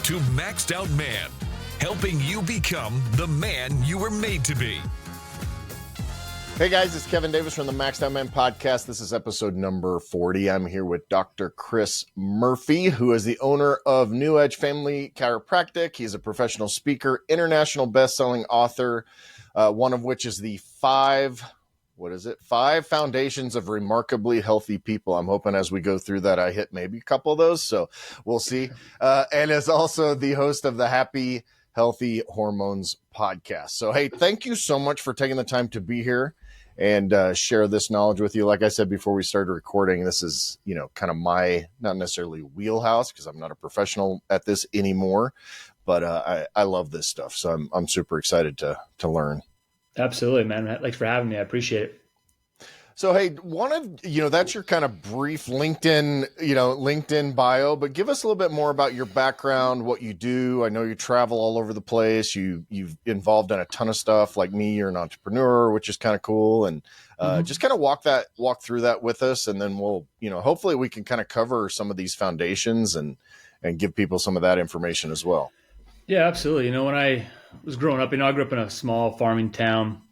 to Maxed Out Man, helping you become the man you were made to be. Hey guys, it's Kevin Davis from the Maxed Out Man podcast. This is episode number 40. I'm here with Dr. Chris Murphy, who is the owner of New Edge Family Chiropractic. He's a professional speaker, international best-selling author, one of which is the five foundations of remarkably healthy people. I'm hoping as we go through that, I hit maybe a couple of those, so we'll see. And is also the host of the Happy Healthy Hormones podcast. So, hey, thank you so much for taking the time to be here and share this knowledge with you. Like I said before we started recording, this is, kind of my, not necessarily wheelhouse because I'm not a professional at this anymore, but I love this stuff. So I'm super excited to learn. Absolutely, man. Thanks for having me. I appreciate it. So, hey, that's your kind of brief LinkedIn bio, but give us a little bit more about your background, what you do. I know you travel all over the place. You've involved in a ton of stuff. Like me, you're an entrepreneur, which is kind of cool. And just kind of walk through that with us. And then we'll, hopefully we can kind of cover some of these foundations and give people some of that information as well. Yeah, absolutely. When I was growing up, I grew up in a small farming town.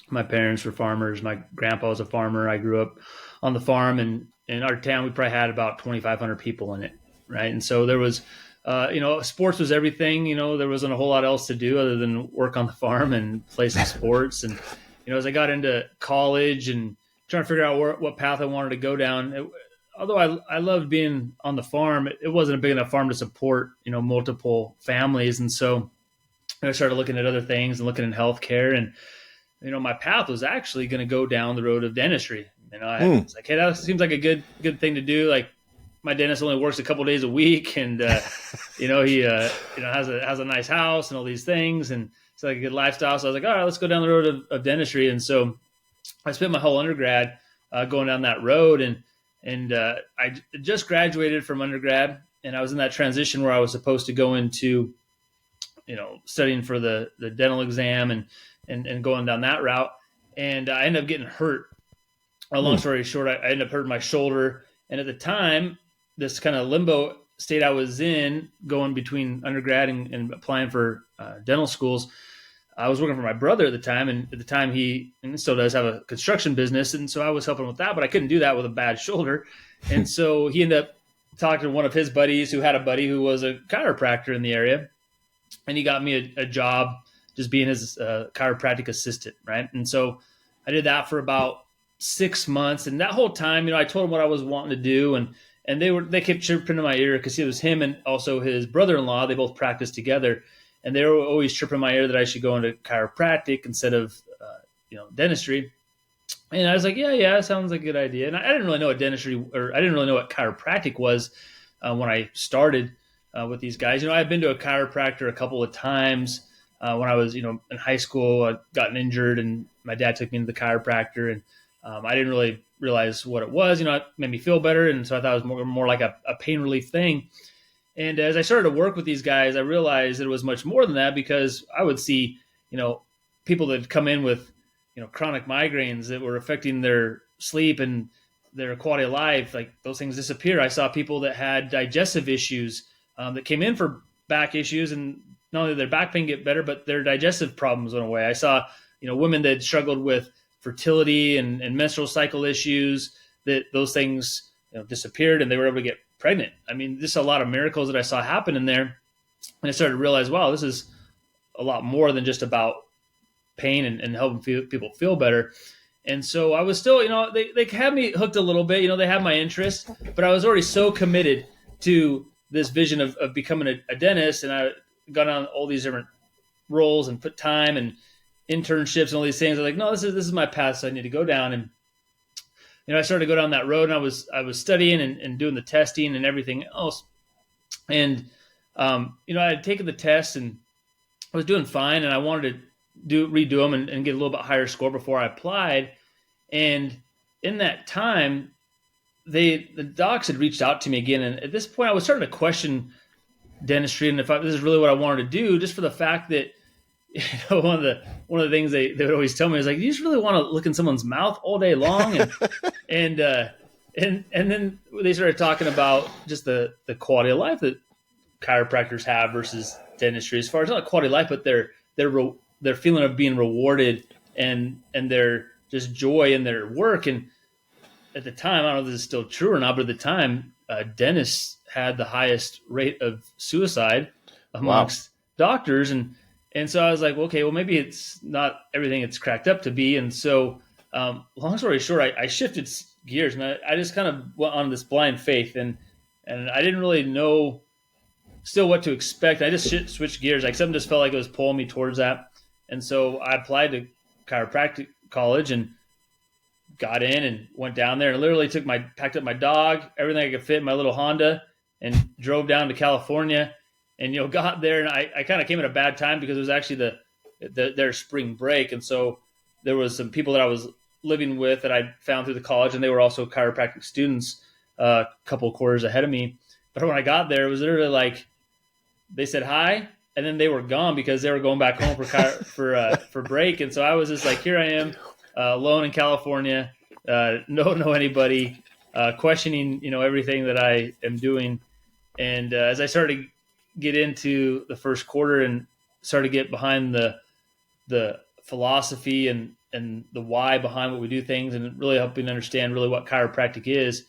My parents were farmers. My grandpa was a farmer. I grew up on the farm, and in our town, we probably had about 2,500 people in it, right? And so there was, sports was everything. There wasn't a whole lot else to do other than work on the farm and play some sports. And, as I got into college and trying to figure out what path I wanted to go down, although I loved being on the farm, it wasn't a big enough farm to support, multiple families. And so I started looking at other things and looking in healthcare, and my path was actually going to go down the road of dentistry. I was like, hey, that seems like a good thing to do. Like, my dentist only works a couple days a week, and he has a nice house and all these things, and it's like a good lifestyle. So I was like, all right, let's go down the road of dentistry. And so I spent my whole undergrad going down that road, and I just graduated from undergrad, and I was in that transition where I was supposed to go into studying for the dental exam and going down that route. And I ended up getting hurt. Long story short, I ended up hurting my shoulder. And at the time, this kind of limbo state I was in, going between undergrad and applying for dental schools, I was working for my brother at the time. And at the time, he still does have a construction business. And so I was helping with that, but I couldn't do that with a bad shoulder. And so he ended up talking to one of his buddies who had a buddy who was a chiropractor in the area. And he got me a job just being his chiropractic assistant, right? And so I did that for about 6 months. And that whole time, I told him what I was wanting to do. And they kept chirping in my ear because it was him and also his brother-in-law. They both practiced together. And they were always chirping in my ear that I should go into chiropractic instead of, dentistry. And I was like, yeah, sounds like a good idea. And I didn't really know what dentistry, or I didn't really know what chiropractic was when I started with these guys. I've been to a chiropractor a couple of times. When I was, in high school, I got injured, and my dad took me to the chiropractor, and I didn't really realize what it was. It made me feel better, and so I thought it was more like a pain relief thing. And as I started to work with these guys, I realized that it was much more than that, because I would see, people that come in with, chronic migraines that were affecting their sleep and their quality of life. Like, those things disappear. I saw people that had digestive issues that came in for back issues, and not only did their back pain get better, but their digestive problems went away. I saw, women that struggled with fertility and menstrual cycle issues, that those things disappeared, and they were able to get pregnant. Just a lot of miracles that I saw happen in there. And I started to realize, wow, this is a lot more than just about pain and helping people feel better. And so I was still, they had me hooked a little bit, they had my interest, but I was already so committed to this vision of becoming a dentist. And I got on all these different roles and put time and internships and all these things. I was like, no, this is my path, so I need to go down. And I started to go down that road, and I was studying and doing the testing and everything else. And I had taken the test and I was doing fine, and I wanted to redo them and get a little bit higher score before I applied. And in that time, the docs had reached out to me again, and at this point, I was starting to question dentistry and if this is really what I wanted to do, just for the fact that one of the things they would always tell me is like, you just really want to look in someone's mouth all day long, and then they started talking about just the quality of life that chiropractors have versus dentistry, as far as not quality of life, but their feeling of being rewarded and their just joy in their work. And at the time, I don't know if this is still true or not, but at the time, dentists had the highest rate of suicide amongst doctors. And so I was like, okay, well, maybe it's not everything it's cracked up to be. And so, long story short, I shifted gears, and I just kind of went on this blind faith, and I didn't really know still what to expect. I just switched gears. Like something just felt like it was pulling me towards that. And so I applied to chiropractic college and got in and went down there and literally packed up my dog, everything I could fit in my little Honda, and drove down to California. And, got there, and I kind of came at a bad time because it was actually their spring break. And so there was some people that I was living with that I found through the college, and they were also chiropractic students a couple of quarters ahead of me. But when I got there, it was literally like they said hi, and then they were gone because they were going back home for break. And so I was just like, here I am, alone in California, don't know anybody, questioning everything that I am doing. And as I started to get into the first quarter and started to get behind the philosophy and the why behind what we do things, and really helping understand really what chiropractic is,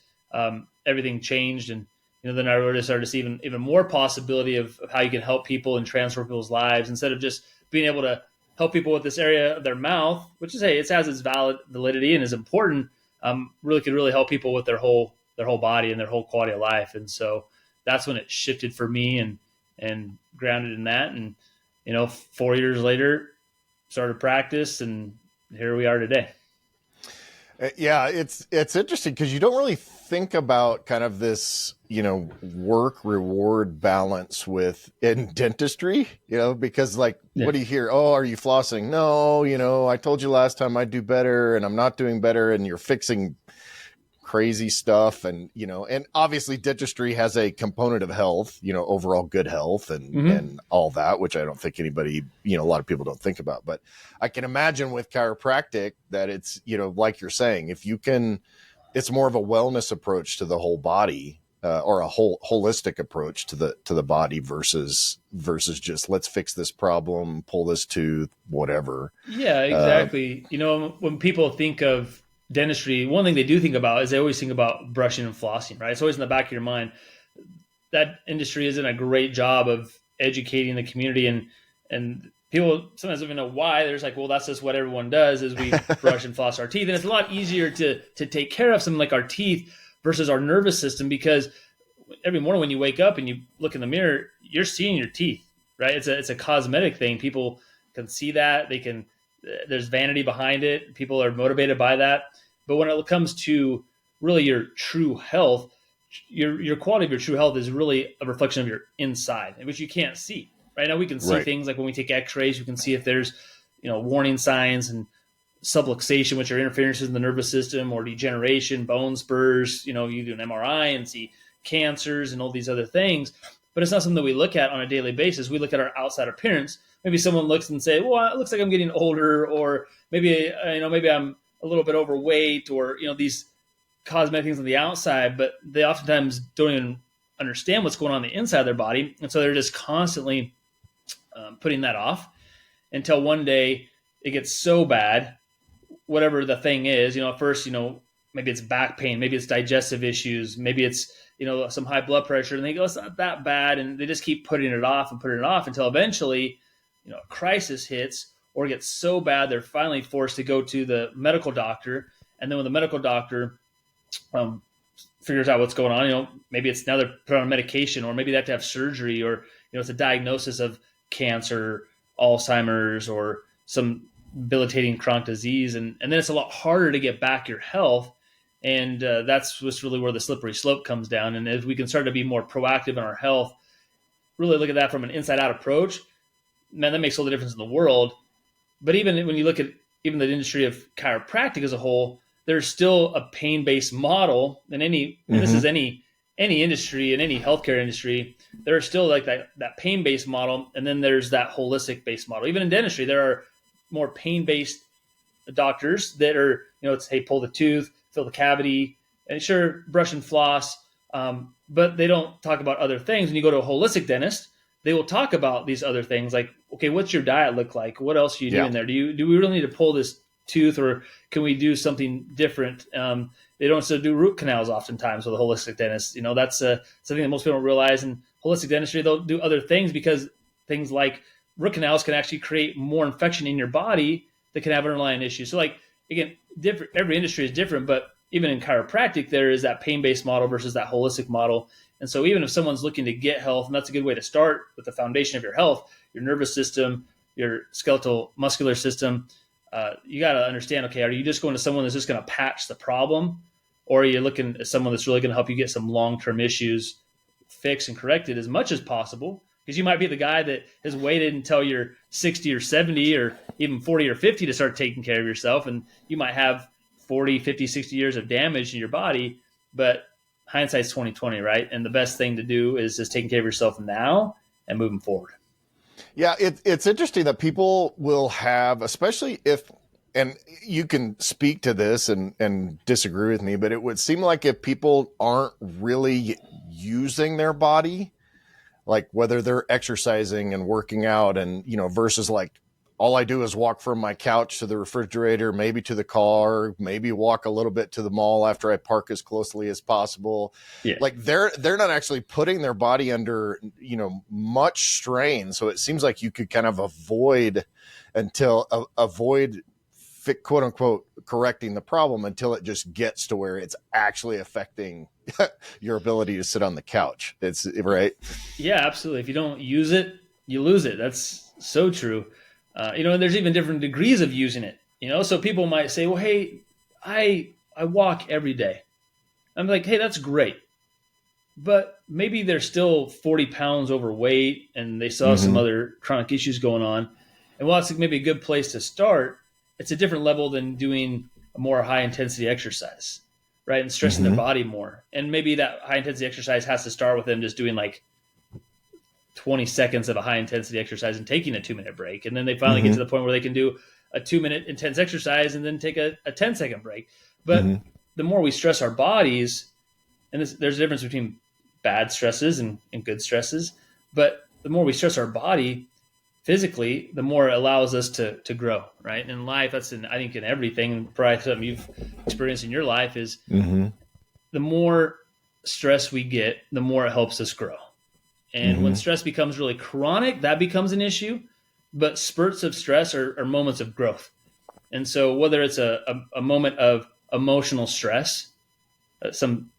everything changed. And then I really started to see even more possibility of how you can help people and transform people's lives instead of just being able to help people with this area of their mouth, which is, hey, it has its validity and is important. Really could really help people with their whole body and their whole quality of life. And so that's when it shifted for me and grounded in that. And 4 years later, started practice, and here we are today. Yeah, it's interesting because you don't really think about kind of this, work reward balance in dentistry, because what do you hear? Oh, are you flossing? No, I told you last time I'd do better and I'm not doing better, and you're fixing crazy stuff. And, and obviously dentistry has a component of health, overall good health and all that, which I don't think anybody, a lot of people don't think about. But I can imagine with chiropractic that it's, like you're saying, if you can, it's more of a wellness approach to the whole body, or a holistic approach to the body versus just let's fix this problem, pull this tooth, whatever. Yeah, exactly. When people think of dentistry, one thing they do think about is they always think about brushing and flossing, right? It's always in the back of your mind. That industry isn't a great job of educating the community, and people sometimes don't even know why. There's like, well, that's just what everyone does is we brush and floss our teeth. And it's a lot easier to take care of something like our teeth versus our nervous system, because every morning when you wake up and you look in the mirror, you're seeing your teeth, right? It's a cosmetic thing. People can see that. There's vanity behind it. People are motivated by that. But when it comes to really your true health, your quality of your true health is really a reflection of your inside, which you can't see. Right now we can see things like when we take x-rays, we can see if there's, warning signs and subluxation, which are interferences in the nervous system, or degeneration, bone spurs. You do an MRI and see cancers and all these other things. But it's not something that we look at on a daily basis. We look at our outside appearance. Maybe someone looks and say, well, it looks like I'm getting older, or maybe I'm a little bit overweight, or, these cosmetic things on the outside, but they oftentimes don't even understand what's going on the inside of their body. And so they're just constantly putting that off until one day it gets so bad, whatever the thing is, at first, maybe it's back pain, maybe it's digestive issues, maybe it's, some high blood pressure, and they go, it's not that bad. And they just keep putting it off until eventually, a crisis hits, or gets so bad they're finally forced to go to the medical doctor. And then when the medical doctor figures out what's going on, maybe it's now they're put on medication, or maybe they have to have surgery, or it's a diagnosis of cancer, Alzheimer's, or some debilitating chronic disease, and then it's a lot harder to get back your health. And that's what's really where the slippery slope comes down. And if we can start to be more proactive in our health, really look at that from an inside out approach, man, that makes all the difference in the world. But even when you look at even the industry of chiropractic as a whole, there's still a pain-based model. And and this is any industry, in any healthcare industry, there's still like that pain-based model. And then there's that holistic-based model. Even in dentistry, there are more pain-based doctors that are, it's, hey, pull the tooth, fill the cavity, and sure, brush and floss. But they don't talk about other things. When you go to a holistic dentist, they will talk about these other things like, okay, what's your diet look like? What else are you doing there? Do we really need to pull this tooth, or can we do something different? They don't still do root canals oftentimes with a holistic dentist. That's something that most people don't realize. In holistic dentistry, they'll do other things because things like root canals can actually create more infection in your body that can have underlying issues. So like, again, every industry is different, but even in chiropractic, there is that pain-based model versus that holistic model. And so even if someone's looking to get health, and that's a good way to start with the foundation of your health, your nervous system, your skeletal muscular system, you got to understand, okay, are you just going to someone that's just going to patch the problem? Or are you looking at someone that's really going to help you get some long-term issues fixed and corrected as much as possible? Because you might be the guy that has waited until you're 60 or 70 or even 40 or 50 to start taking care of yourself. And you might have 40, 50, 60 years of damage in your body, but hindsight's 2020, right? And the best thing to do is just taking care of yourself now and moving forward. Yeah, it's interesting that people will have, especially if, and you can speak to this and disagree with me, but it would seem like if people aren't really using their body, like whether they're exercising and working out and, versus like, all I do is walk from my couch to the refrigerator, maybe to the car, maybe walk a little bit to the mall after I park as closely as possible. Yeah. Like they're not actually putting their body under, much strain. So it seems like you could kind of avoid quote unquote correcting the problem until it just gets to where it's actually affecting your ability to sit on the couch. It's right. Yeah, absolutely. If you don't use it, you lose it. That's so true. And there's even different degrees of using it, so people might say, well, hey, I walk every day. I'm like, hey, that's great. But maybe they're still 40 pounds overweight and they still have some other chronic issues going on. And while it's maybe a good place to start, it's a different level than doing a more high intensity exercise, right? And stressing their body more. And maybe that high intensity exercise has to start with them just doing like 20 seconds of a high intensity exercise and taking a 2-minute break. And then they finally get to the point where they can do a 2-minute intense exercise and then take a 10-second break. But the more we stress our bodies, and there's a difference between bad stresses and good stresses, but the more we stress our body physically, the more it allows us to grow, right? In life, I think in everything, probably something you've experienced in your life is the more stress we get, the more it helps us grow. And when stress becomes really chronic, that becomes an issue. But spurts of stress are moments of growth. And so whether it's a moment of emotional stress, some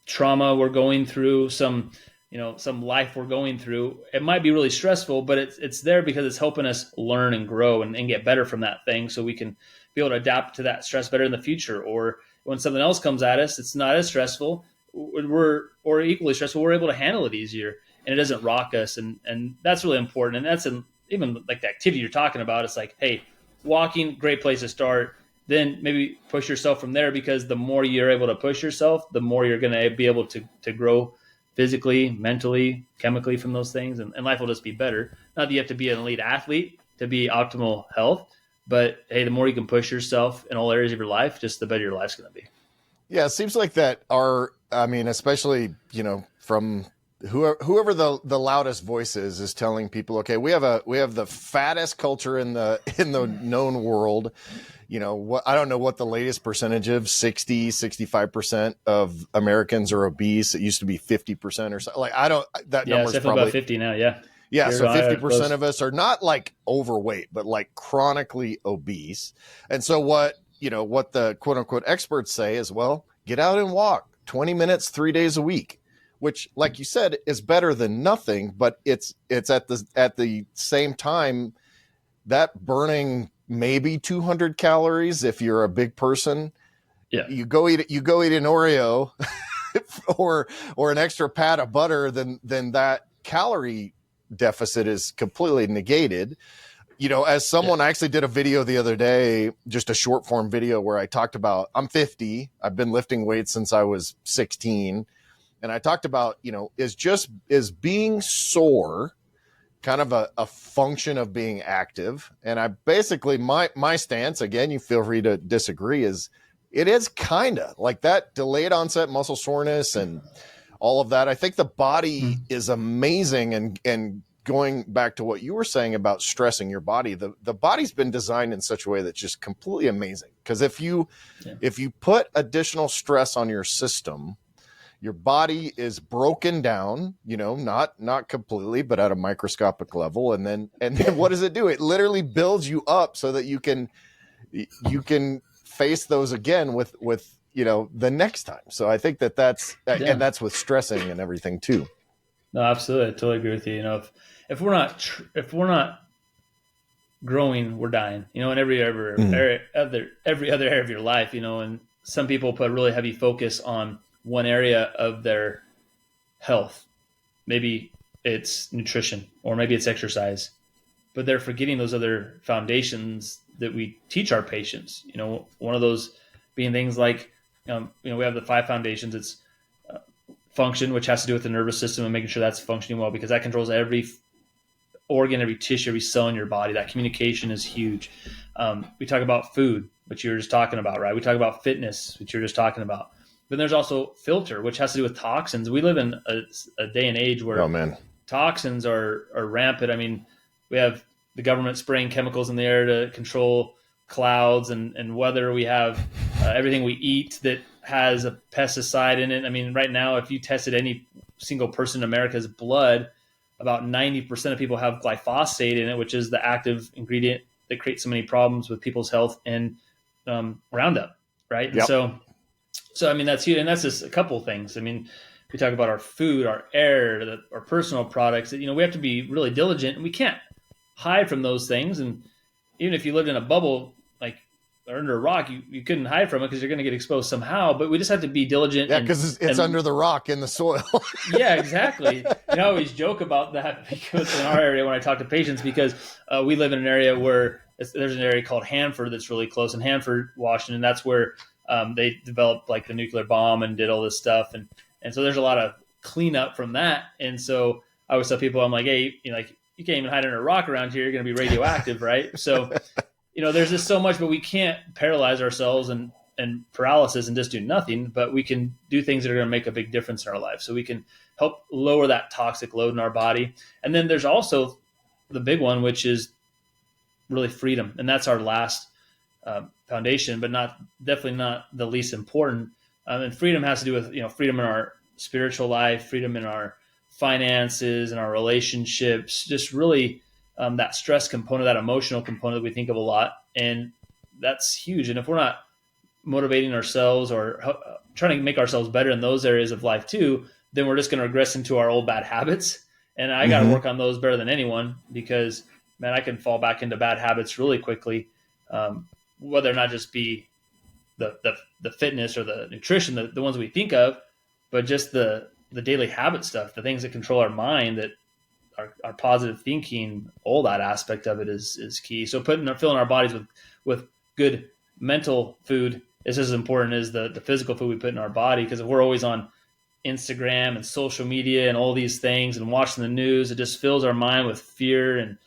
trauma we're going through, some life we're going through, it might be really stressful, but it's there because it's helping us learn and grow and get better from that thing so we can be able to adapt to that stress better in the future. Or when something else comes at us, it's not as stressful or equally stressful, we're able to handle it easier. And it doesn't rock us. And that's really important. And that's even like the activity you're talking about. It's like, hey, walking, great place to start. Then maybe push yourself from there, because the more you're able to push yourself, the more you're going to be able to grow physically, mentally, chemically from those things. And life will just be better. Not that you have to be an elite athlete to be optimal health, but hey, the more you can push yourself in all areas of your life, just the better your life's going to be. Yeah, it seems like that especially, from whoever the loudest voice is telling people, okay, we have the fattest culture in the known world. I don't know what the latest percentage of 65% of Americans are obese. It used to be 50% or so. Like, number's probably about 50 now. Yeah. Yeah. So 50% of us are not like overweight, but like chronically obese. And so what the quote unquote experts say is, well, get out and walk 20 minutes, 3 days a week, which, like you said, is better than nothing, but it's at the same time that burning maybe 200 calories if you're a big person. Yeah, you go eat an Oreo or an extra pat of butter, then that calorie deficit is completely negated. As someone, I actually did a video the other day, just a short form video where I talked about, I'm 50, I've been lifting weights since I was 16. And I talked about, is being sore kind of a function of being active? And I basically, my stance, again, you feel free to disagree, is it is kind of like that delayed onset muscle soreness and all of that. I think the body is amazing. And going back to what you were saying about stressing your body, the body's been designed in such a way that's just completely amazing. Because if you put additional stress on your system, your body is broken down, not completely, but at a microscopic level. And then what does it do? It literally builds you up so that you can face those again with the next time. So I think and that's with stressing and everything too. No, absolutely. I totally agree with you. If we're not growing, we're dying, in every other area of your life, and some people put really heavy focus on one area of their health. Maybe it's nutrition or maybe it's exercise, but they're forgetting those other foundations that we teach our patients. One of those being things like, we have the 5 foundations. It's function, which has to do with the nervous system and making sure that's functioning well, because that controls every organ, every tissue, every cell in your body. That communication is huge. We talk about food, which you were just talking about, right? We talk about fitness, which you were just talking about. But there's also filter, which has to do with toxins. We live in a day and age where toxins are rampant. I mean, we have the government spraying chemicals in the air to control clouds and weather. We have everything we eat that has a pesticide in it. I mean, right now, if you tested any single person in America's blood, about 90% of people have glyphosate in it, which is the active ingredient that creates so many problems with people's health, and Roundup, right? Yep. And so, I mean, that's huge. And that's just a couple of things. I mean, we talk about our food, our air, our personal products. We have to be really diligent, and we can't hide from those things. And even if you lived in a bubble, or under a rock, you couldn't hide from it because you're going to get exposed somehow. But we just have to be diligent. Yeah, because it's under the rock in the soil. Yeah, exactly. And I always joke about that because in our area when I talk to patients, because we live in an area where there's an area called Hanford that's really close in Hanford, Washington. That's where they developed the nuclear bomb and did all this stuff. And so there's a lot of cleanup from that. And so I always tell people, I'm like, hey, you can't even hide under a rock around here. You're going to be radioactive, right? So there's just so much, but we can't paralyze ourselves and paralysis and just do nothing, but we can do things that are going to make a big difference in our life. So we can help lower that toxic load in our body. And then there's also the big one, which is really freedom. And that's our last foundation, but definitely not the least important. And freedom has to do with, freedom in our spiritual life, freedom in our finances and our relationships, just really that stress component, that emotional component that we think of a lot. And that's huge. And if we're not motivating ourselves or trying to make ourselves better in those areas of life too, then we're just going to regress into our old bad habits. And I got to work on those better than anyone, because man, I can fall back into bad habits really quickly. Whether or not just be the fitness or the nutrition, the ones we think of, but just the daily habit stuff, the things that control our mind, that our positive thinking, all that aspect of it is key. So filling our bodies with good mental food is as important as the physical food we put in our body. Because if we're always on Instagram and social media and all these things and watching the news, it just fills our mind with fear and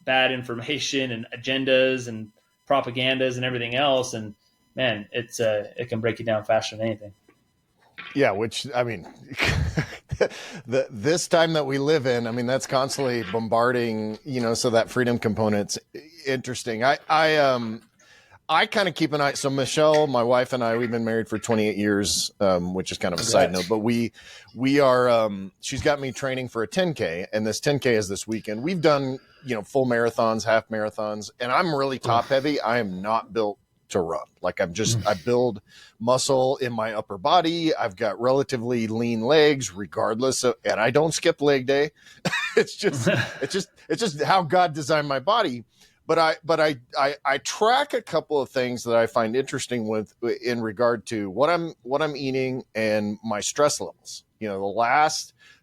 bad information and agendas and propagandas and everything else. And man, it can break you down faster than anything. Yeah, which, I mean, this time that we live in, I mean, that's constantly bombarding, so that freedom component's interesting. I kind of keep an eye. So Michelle, my wife, and I, we've been married for 28 years, which is kind of a side note, but we are, she's got me training for a 10K, and this 10K is this weekend. We've done, full marathons, half marathons, and I'm really top heavy. I am not built to run. I build muscle in my upper body. I've got relatively lean legs regardless of, and I don't skip leg day. it's just how God designed my body. But I track a couple of things that I find interesting in regard to what I'm eating and my stress levels.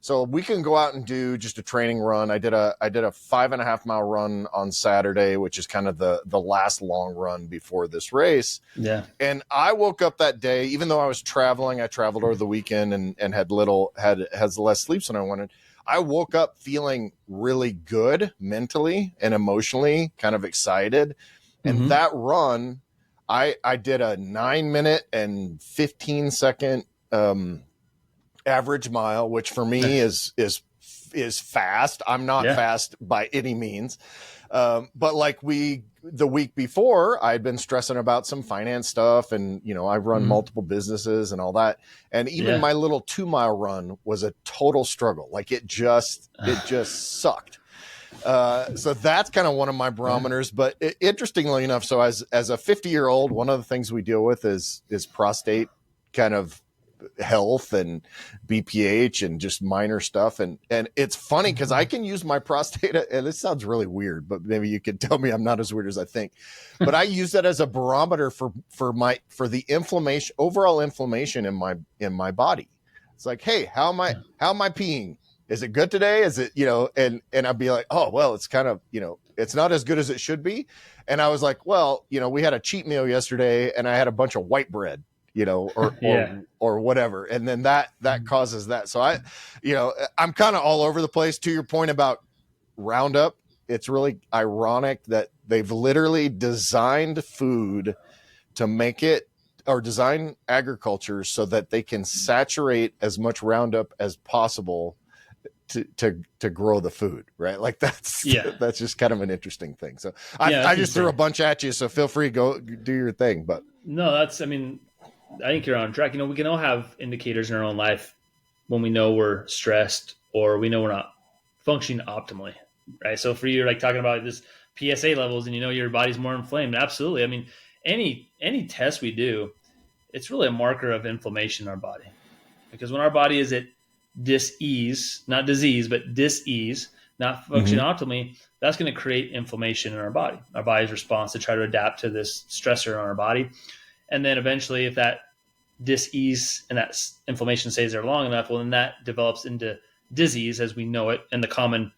So we can go out and do just a training run. I did a 5.5 mile run on Saturday, which is kind of the last long run before this race. Yeah. And I woke up that day, even though I was traveling, I traveled over the weekend and had less sleep than I wanted. I woke up feeling really good mentally and emotionally, kind of excited. And that run, I did a 9 minute and 15 second average mile, which for me is fast. I'm not fast by any means. But like the week before, I'd been stressing about some finance stuff, and, you know, I run multiple businesses and all that. And even my little 2-mile run was a total struggle. Like it just sucked. So that's kind of one of my barometers, but interestingly enough, so as a 50-year-old, one of the things we deal with is prostate kind of health and BPH and just minor stuff. And it's funny because I can use my prostate, and this sounds really weird, but maybe you can tell me I'm not as weird as I think, but I use that as a barometer for the inflammation, overall inflammation in my body. It's like, hey, how am I peeing? Is it good today? Is it, you know, and I'd be like, oh, well, it's kind of, you know, it's not as good as it should be. And I was like, well, you know, we had a cheat meal yesterday and I had a bunch of white bread, you know, or whatever. And then that causes that. So I'm kind of all over the place. To your point about Roundup, it's really ironic that they've literally designed food to make it, or design agriculture so that they can saturate as much Roundup as possible to grow the food, right? Like that's just kind of an interesting thing. So I just threw a bunch at you, so feel free to go do your thing. But no, I think you're on track. You know, we can all have indicators in our own life when we know we're stressed or we know we're not functioning optimally, right? So for you, like talking about this PSA levels and you know your body's more inflamed. Absolutely. I mean, any test we do, it's really a marker of inflammation in our body. Because when our body is at dis-ease, not disease, but dis-ease, not functioning optimally, that's going to create inflammation in our body. Our body's response to try to adapt to this stressor on our body. And then eventually, if that dis-ease and that inflammation stays there long enough, well, then that develops into disease as we know it in the common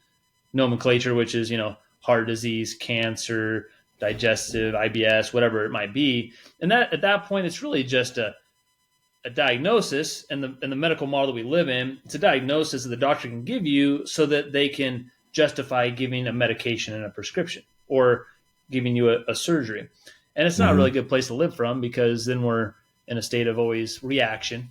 nomenclature, which is, you know, heart disease, cancer, digestive, IBS, whatever it might be. And that at that point, it's really just a diagnosis, and the medical model that we live in, it's a diagnosis that the doctor can give you so that they can justify giving a medication and a prescription or giving you a surgery. And it's not a really good place to live from, because then we're in a state of always reaction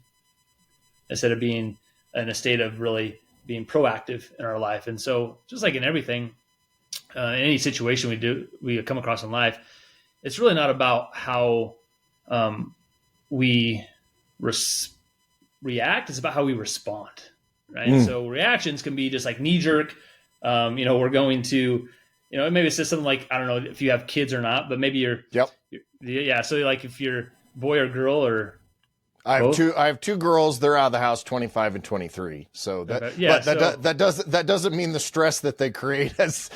instead of being in a state of really being proactive in our life. And so just like in everything, in any situation we come across in life, it's really not about how we react, it's about how we respond, right? So reactions can be just like knee jerk. We're going to, maybe it's just something like, I don't know if you have kids or not, but maybe you're so like if you're boy or girl, or I have two girls. They're out of the house, 25 and 23. So that doesn't mean the stress that they create has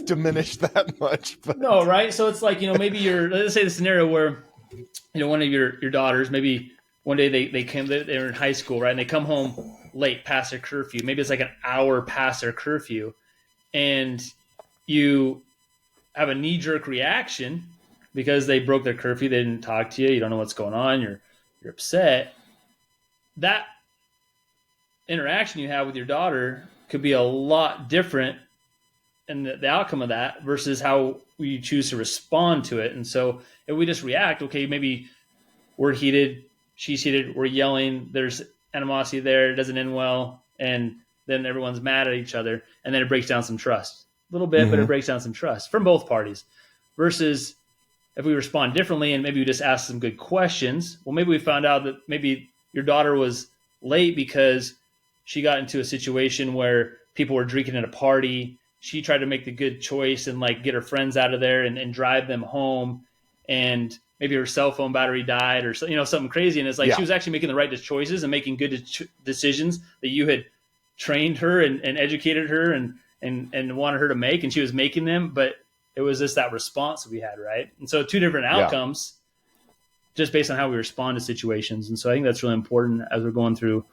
diminished that much. But. No, right? So it's like, maybe let's say the scenario where, one of your daughters, maybe one day they're in high school, right? And they come home late past their curfew. Maybe it's like an hour past their curfew, and you have a knee-jerk reaction because they broke their curfew. They didn't talk to you. You don't know what's going on. You're upset. That interaction you have with your daughter could be a lot different, and the outcome of that versus how we choose to respond to it. And so if we just react, okay, maybe we're heated, she's heated, we're yelling, there's animosity there, it doesn't end well, and then everyone's mad at each other, and then it breaks down some trust. A little bit, but it breaks down some trust from both parties. Versus if we respond differently and maybe we just ask some good questions, well, maybe we found out that maybe your daughter was late because she got into a situation where people were drinking at a party. She tried to make the good choice and like get her friends out of there and drive them home, and maybe her cell phone battery died or something crazy. And it's like she was actually making the right choices and making good decisions that you had trained her and educated her and wanted her to make, and she was making them, but it was just that response that we had, right? And so two different outcomes just based on how we respond to situations. And so I think that's really important as we're going through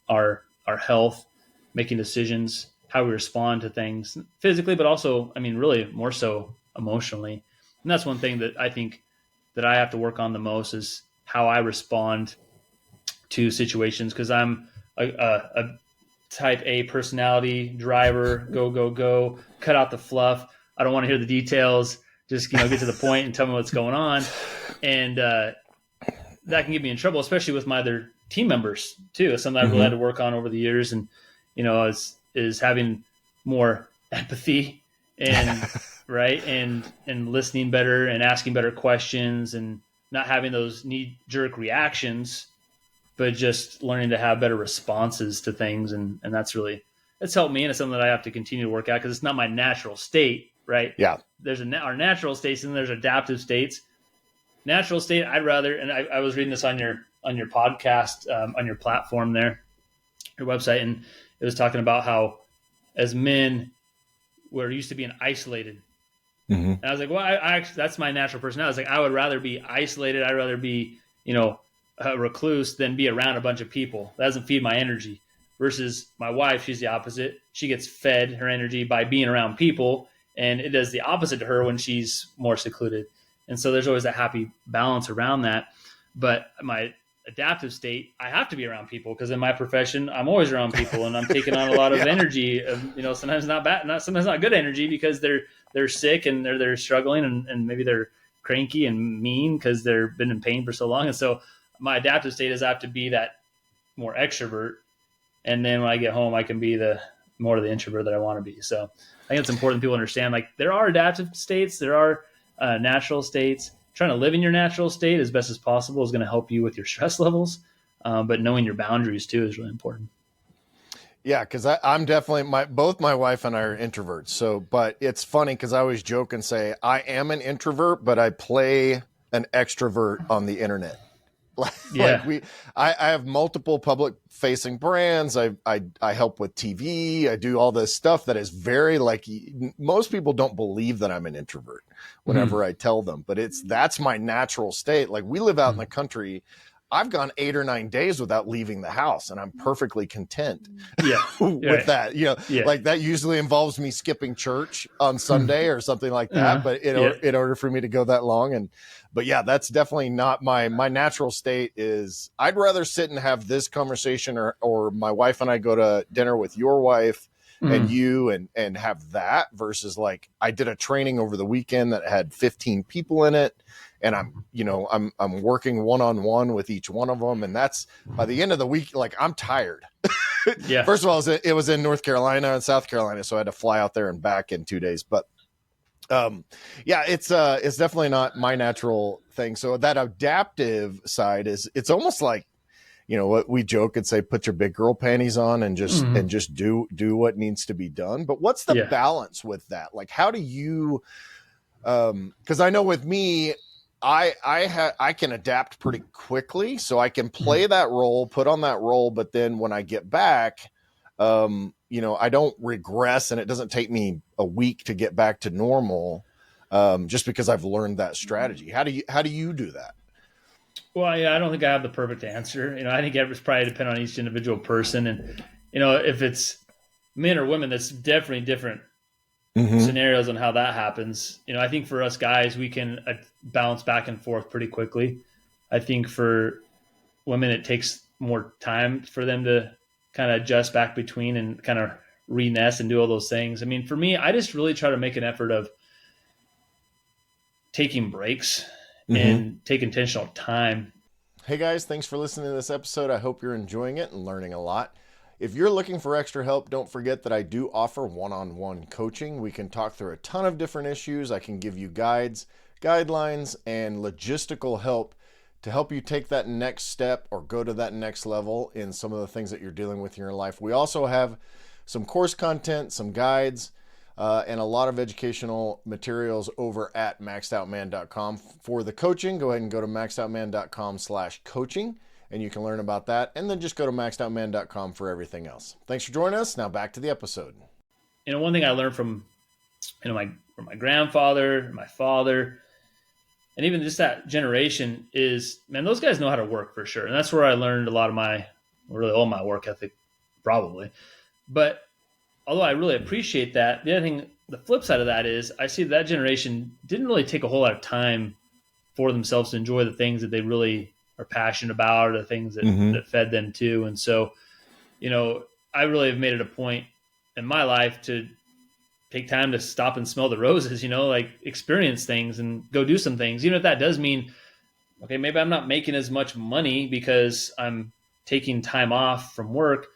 our health, making decisions, how we respond to things physically, but also, really more so emotionally. And that's one thing that I think that I have to work on the most is how I respond to situations, because I'm a type A personality, driver, go, cut out the fluff. I don't want to hear the details. Just, get to the point and tell me what's going on. And that can get me in trouble, especially with my other team members too. It's something I've really had to work on over the years. And, is having more empathy and right. And listening better and asking better questions and not having those knee jerk reactions, but just learning to have better responses to things. And it's helped me, and it's something that I have to continue to work out because it's not my natural state, right? Yeah. There's our natural states and there's adaptive states. Natural state, I'd rather, and I was reading this on your podcast, on your platform there, your website, and it was talking about how as men we're used to being isolated. And I was like, well, I actually, that's my natural personality. I was like, I would rather be isolated. I'd rather be, a recluse than be around a bunch of people. That doesn't feed my energy. Versus my wife, she's the opposite. She gets fed her energy by being around people, and it does the opposite to her when she's more secluded. And so there's always that happy balance around that. But my adaptive state, I have to be around people because in my profession, I'm always around people and I'm taking on a lot of energy of, sometimes not bad, sometimes not good energy because they're sick and they're struggling and maybe they're cranky and mean because they've been in pain for so long. And so my adaptive state is I have to be that more extrovert. And then when I get home, I can be more of the introvert that I want to be. So I think it's important people understand, like, there are adaptive states, there are natural states. Trying to live in your natural state as best as possible is going to help you with your stress levels. But knowing your boundaries too is really important. Yeah. Cause I'm definitely both my wife and I are introverts. So, but it's funny cause I always joke and say, I am an introvert, but I play an extrovert on the internet. I have multiple public facing brands. I help with TV. I do all this stuff that is very most people don't believe that I'm an introvert whenever I tell them, but that's my natural state. Like, we live out in the country. I've gone 8 or 9 days without leaving the house and I'm perfectly content with that. Like, that usually involves me skipping church on Sunday or something like that. But in order for me to go that long, but yeah, that's definitely not my natural state. Is I'd rather sit and have this conversation or my wife and I go to dinner with your wife and you and have that versus like I did a training over the weekend that had 15 people in it. And I'm working one-on-one with each one of them. And that's by the end of the week, like, I'm tired. First of all, it was in North Carolina and South Carolina. So I had to fly out there and back in 2 days. But it's definitely not my natural thing. So that adaptive side it's almost like, what we joke and say, put your big girl panties on and just do what needs to be done. But what's the balance with that? Like, how do you, cause I know with me, I can adapt pretty quickly, so I can play that role, put on that role. But then when I get back, I don't regress, and it doesn't take me a week to get back to normal, just because I've learned that strategy. How do you do that? Well, I don't think I have the perfect answer. I think it's probably depend on each individual person, and if it's men or women, that's definitely different. Scenarios on how that happens. I think for us guys, we can bounce back and forth pretty quickly. I think for women, it takes more time for them to kind of adjust back between and kind of re-nest and do all those things. I mean, for me, I just really try to make an effort of taking breaks and take intentional time. Hey guys, thanks for listening to this episode. I hope you're enjoying it and learning a lot. If you're looking for extra help, don't forget that I do offer one-on-one coaching. We can talk through a ton of different issues. I can give you guides, guidelines, and logistical help to help you take that next step or go to that next level in some of the things that you're dealing with in your life. We also have some course content, some guides, and a lot of educational materials over at maxedoutman.com. For the coaching, go ahead and go to maxedoutman.com/coaching. And you can learn about that. And then just go to maxedoutman.com for everything else. Thanks for joining us. Now back to the episode. One thing I learned from my grandfather, my father, and even just that generation is, man, those guys know how to work for sure. And that's where I learned a lot of all my work ethic, probably. But although I really appreciate that, the flip side of that is I see that generation didn't really take a whole lot of time for themselves to enjoy the things that they really are passionate about, or the things that fed them too. And so, I really have made it a point in my life to take time to stop and smell the roses, like experience things and go do some things. Even if that does mean, okay, maybe I'm not making as much money because I'm taking time off from work,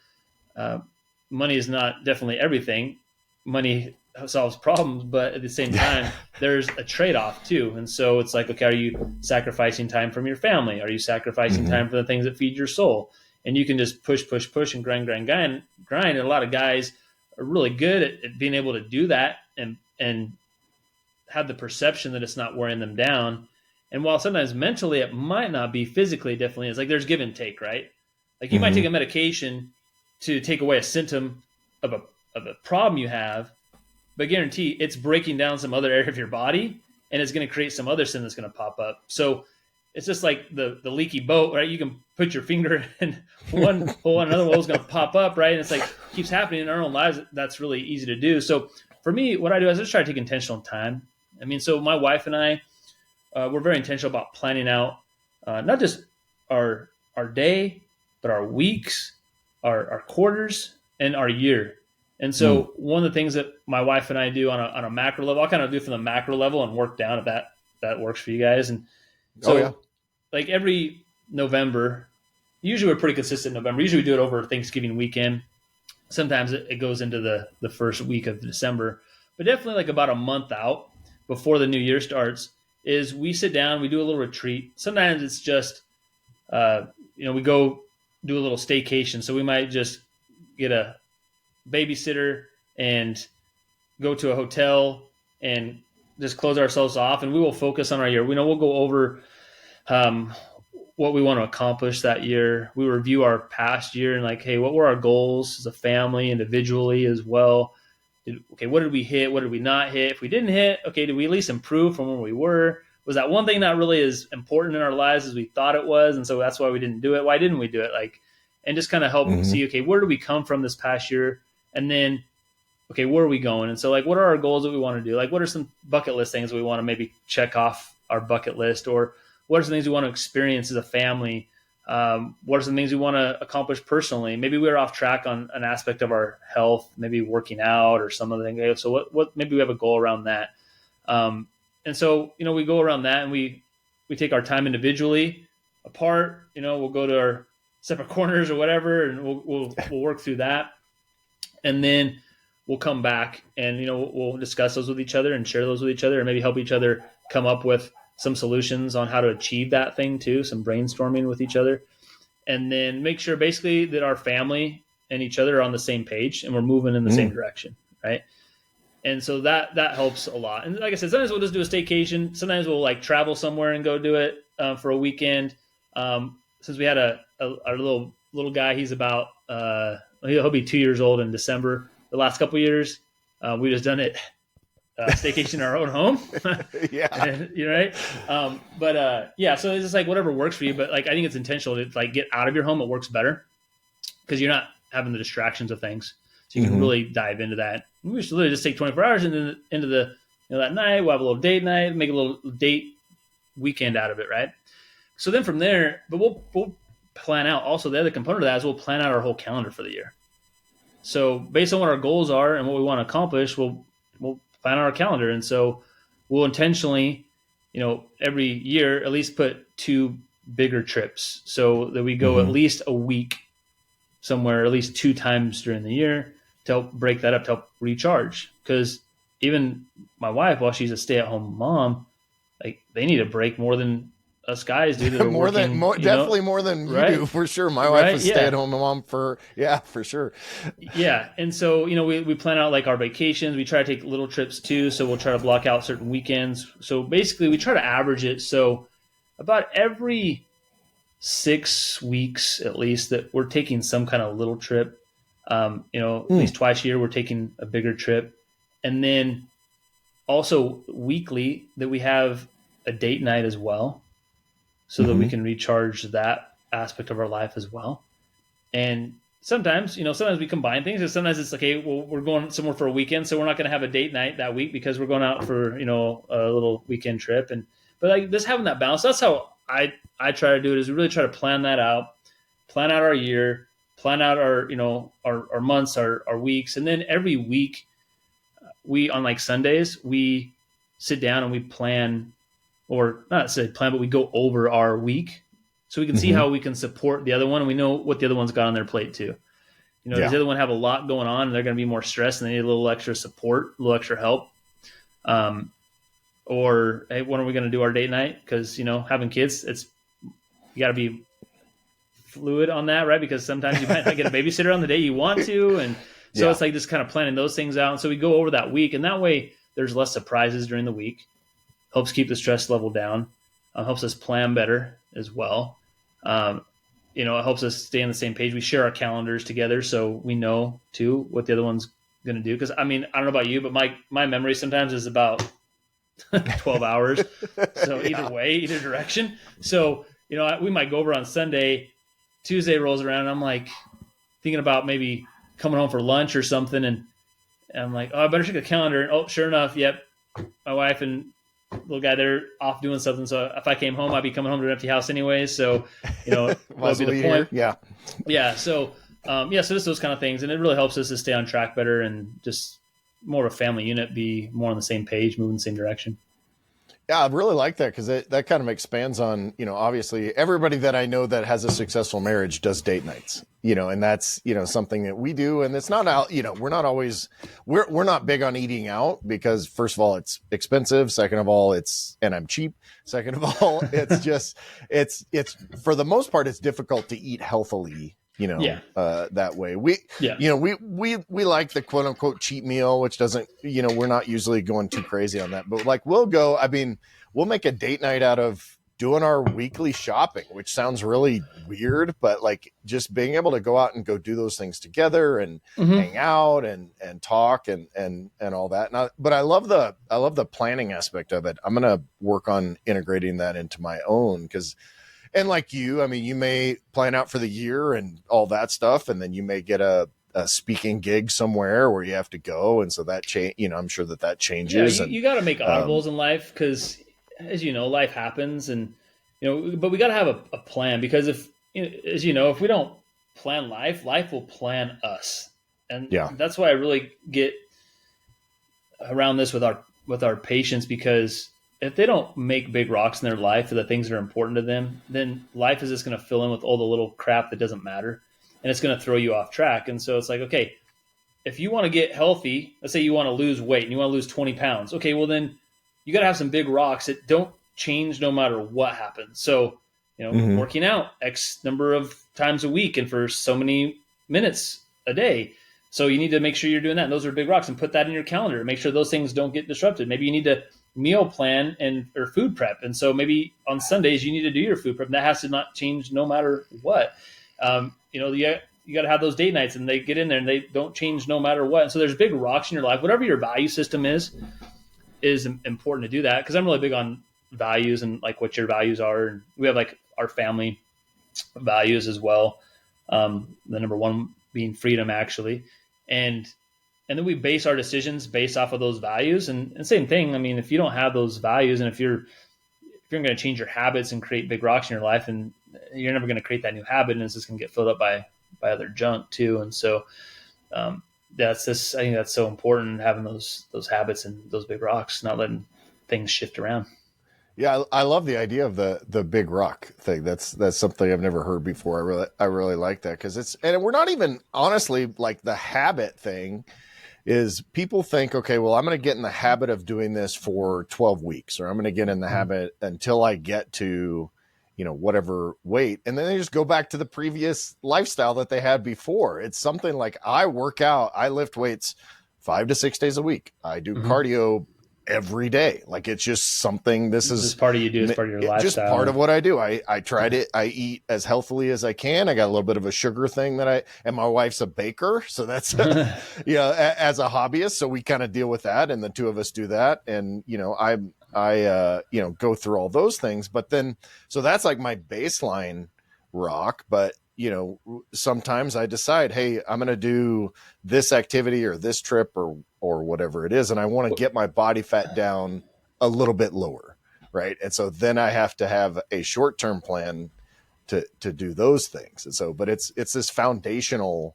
money is not definitely everything. Money solves problems, but at the same time, there's a trade-off too. And so it's like, okay, are you sacrificing time from your family? Are you sacrificing time for the things that feed your soul? And you can just push and grind. And a lot of guys are really good at being able to do that and have the perception that it's not wearing them down. And while sometimes mentally it might not be, physically it definitely is. Like there's give and take, right? Like you might take a medication to take away a symptom of a problem you have, but guarantee it's breaking down some other area of your body, and it's going to create some other sin that's going to pop up. So it's just like the leaky boat, right? You can put your finger in one hole, another hole is going to pop up, right? And it's like keeps happening in our own lives. That's really easy to do. So for me, what I do is I just try to take intentional time. I mean, so my wife and I, we're very intentional about planning out not just our day, but our weeks, our quarters, and our year. And so one of the things that my wife and I do on a macro level, I'll kind of do from the macro level and work down if that works for you guys. And so like every November, usually we're pretty consistent in November. Usually we do it over Thanksgiving weekend. Sometimes it goes into the first week of December, but definitely like about a month out before the new year starts is we sit down, we do a little retreat. Sometimes it's just, we go do a little staycation. So we might just get a babysitter and go to a hotel and just close ourselves off, and we will focus on our year. We'll go over what we want to accomplish that year. We review our past year and like, hey, what were our goals as a family, individually as well? What did we hit? What did we not hit? If we didn't hit, okay, did we at least improve from where we were? Was that one thing not really as important in our lives as we thought it was? And so that's why we didn't do it. Why didn't we do it? And just kind of help see, okay, where did we come from this past year? And then, okay, where are we going? And so what are our goals that we want to do? What are some bucket list things we want to maybe check off our bucket list? Or what are some things we want to experience as a family? What are some things we want to accomplish personally? Maybe we're off track on an aspect of our health, maybe working out or some other thing. So what maybe we have a goal around that. And so, we go around that and we take our time individually apart, we'll go to our separate corners or whatever, and we'll work through that. And then we'll come back and, we'll discuss those with each other and share those with each other and maybe help each other come up with some solutions on how to achieve that thing too, some brainstorming with each other. And then make sure basically that our family and each other are on the same page and we're moving in the same direction, right? And so that helps a lot. And like I said, sometimes we'll just do a staycation. Sometimes we'll travel somewhere and go do it for a weekend. Since we had our little guy, he's about he'll be 2 years old in December. The last couple of years, we just done it staycation in our own home. Yeah. You're right. So it's just whatever works for you. But I think it's intentional to get out of your home. It works better because you're not having the distractions of things. So you can really dive into that. We should literally just take 24 hours and then into the that night. We'll have a little date night, make a little date weekend out of it, right? So then from there, but we'll plan out. Also, the other component of that is we'll plan out our whole calendar for the year. So based on what our goals are and what we want to accomplish, we'll plan out our calendar. And so we'll intentionally, every year at least put 2 bigger trips so that we go at least a week somewhere, at least 2 times during the year to help break that up, to help recharge. Because even my wife, while she's a stay-at-home mom, they need a break more than us guys do. That are definitely more than you do, for sure. My wife is stay-at-home mom for sure. Yeah. And so, we plan out our vacations. We try to take little trips too. So we'll try to block out certain weekends. So basically we try to average it. So about every 6 weeks, at least, that we're taking some kind of little trip. At least twice a year, we're taking a bigger trip. And then also weekly that we have a date night as well, so that we can recharge that aspect of our life as well. And sometimes we combine things. And sometimes it's okay, well, we're going somewhere for a weekend, so we're not going to have a date night that week because we're going out for, a little weekend trip. But just having that balance, that's how I try to do it, is we really try to plan that out, plan out our year, plan out our, our months, our weeks. And then every week we, on Sundays, we sit down and we plan, or not say plan, but we go over our week so we can see how we can support the other one. And we know what the other one's got on their plate too. You know, does the other one have a lot going on and they're going to be more stressed and they need a little extra support, a little extra help? Or, hey, when are we going to do our date night? Because, you know, having kids, you got to be fluid on that, right? Because sometimes you might not get a babysitter on the day you want to. And so it's like just kind of planning those things out. And so we go over that week, and that way there's less surprises during the week. Helps keep the stress level down. Helps us plan better as well. You know, it helps us stay on the same page. We share our calendars together so we know, too, what the other one's going to do. Because, I mean, I don't know about you, but my memory sometimes is about 12 hours. So either way, either direction. So, you know, we might go over on Sunday. Tuesday rolls around, and I'm like thinking about maybe coming home for lunch or something. And I'm like, oh, I better check the calendar. And, oh, sure enough, yep, my wife and little guy, they're off doing something. So if I came home, I'd be coming home to an empty house anyways. So, you know, that'd be the point. Yeah. Yeah. So, so just those kind of things. And it really helps us to stay on track better and just more of a family unit, be more on the same page, move in the same direction. Yeah, I really like that because that kind of expands on, you know, obviously everybody that I know that has a successful marriage does date nights, you know, and that's, you know, something that we do. And it's not out, you know, we're not big on eating out because first of all, it's expensive. Second of all, and I'm cheap. Second of all, it's just, it's for the most part, it's difficult to eat healthily, you know, that way. You know, we like the quote unquote cheat meal, which doesn't, you know, we're not usually going too crazy on that, but like we'll make a date night out of doing our weekly shopping, which sounds really weird, but like just being able to go out and go do those things together and hang out and talk and all that. But I love the planning aspect of it. I'm going to work on integrating that into my own and like you, I mean, you may plan out for the year and all that stuff, and then you may get a speaking gig somewhere where you have to go, and so that you know, I'm sure that changes. Yeah, you got to make audibles in life because, as you know, life happens, and you know, but we got to have a plan because if we don't plan life will plan us, and that's why I really get around this with our patients because if they don't make big rocks in their life for the things that are important to them, then life is just going to fill in with all the little crap that doesn't matter. And it's going to throw you off track. And so it's like, okay, if you want to get healthy, let's say you want to lose weight and you want to lose 20 pounds. Okay, well then you got to have some big rocks that don't change no matter what happens. So, you know, working out X number of times a week and for so many minutes a day. So you need to make sure you're doing that. And those are big rocks and put that in your calendar. Make sure those things don't get disrupted. Maybe you need to meal plan or food prep. And so maybe on Sundays you need to do your food prep and that has to not change no matter what. You know, you got to have those date nights and they get in there and they don't change no matter what. And so there's big rocks in your life, whatever your value system is important to do that. Cause I'm really big on values and like what your values are. And we have like our family values as well. The number one being freedom actually. And then we base our decisions based off of those values and same thing. I mean, if you don't have those values and if you're going to change your habits and create big rocks in your life and you're never going to create that new habit and it's just going to get filled up by other junk too. And so, I think that's so important having those habits and those big rocks, not letting things shift around. Yeah. I love the idea of the big rock thing. That's something I've never heard before. I really like that because and we're not even honestly like the habit thing is people think, okay, well, I'm going to get in the habit of doing this for 12 weeks, or I'm going to get in the habit until I get to, you know, whatever weight. And then they just go back to the previous lifestyle that they had before. It's something like I work out, I lift weights 5 to 6 days a week. I do cardio every day. Like it's just something, this is part of it's part of your lifestyle. Just part of what I do. I try to, I eat as healthily as I can. I got a little bit of a sugar thing and my wife's a baker. So that's, you know, as a hobbyist. So we kind of deal with that. And the two of us do that. And, you know, I you know, go through all those things, but then, so that's like my baseline rock. But, you know, sometimes I decide, hey, I'm going to do this activity or this trip or whatever it is. And I want to get my body fat down a little bit lower. Right. And so then I have to have a short-term plan to do those things. And so, but it's this foundational.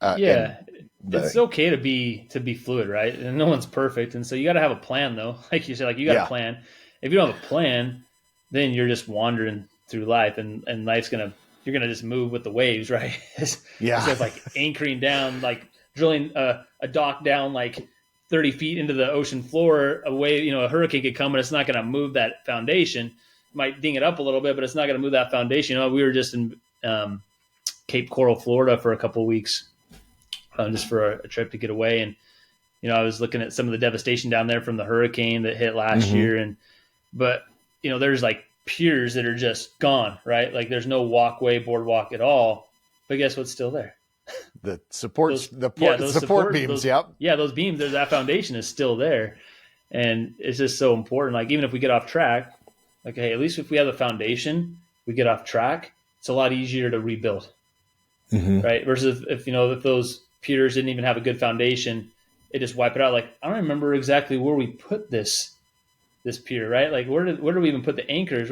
It's okay to be fluid, right? And no one's perfect. And so you got to have a plan though. Like you said, like you got a plan. If you don't have a plan, then you're just wandering through life, and life's you're gonna just move with the waves, right? Instead of like anchoring down, like drilling a dock down like 30 feet into the ocean floor, away, a hurricane could come, but it's not going to move that foundation. It might ding it up a little bit, but it's not going to move that foundation. We were just in Cape Coral, Florida for a couple of weeks, just for a trip to get away. And, I was looking at some of the devastation down there from the hurricane that hit last year. But there's like piers that are just gone, right? Like there's no walkway, boardwalk at all. But guess what's still there? The support beams. Yep. Yeah, those beams. That foundation is still there, and it's just so important. Like even if we get off track, like hey, at least if we have a foundation, we get off track. It's a lot easier to rebuild, right? Versus if those piers didn't even have a good foundation, it just wipe it out. Like I don't remember exactly where we put this pier, right? Like where did we even put the anchors?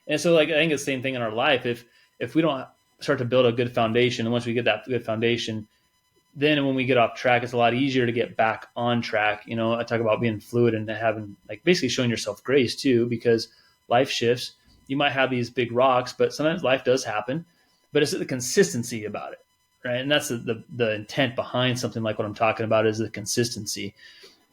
And so like I think it's the same thing in our life. If we don't start to build a good foundation, and once we get that good foundation, then when we get off track, it's a lot easier to get back on track. I talk about being fluid and having like basically showing yourself grace too, because life shifts. You might have these big rocks, but sometimes life does happen, but it's the consistency about it, right? And that's the intent behind something like what I'm talking about is the consistency.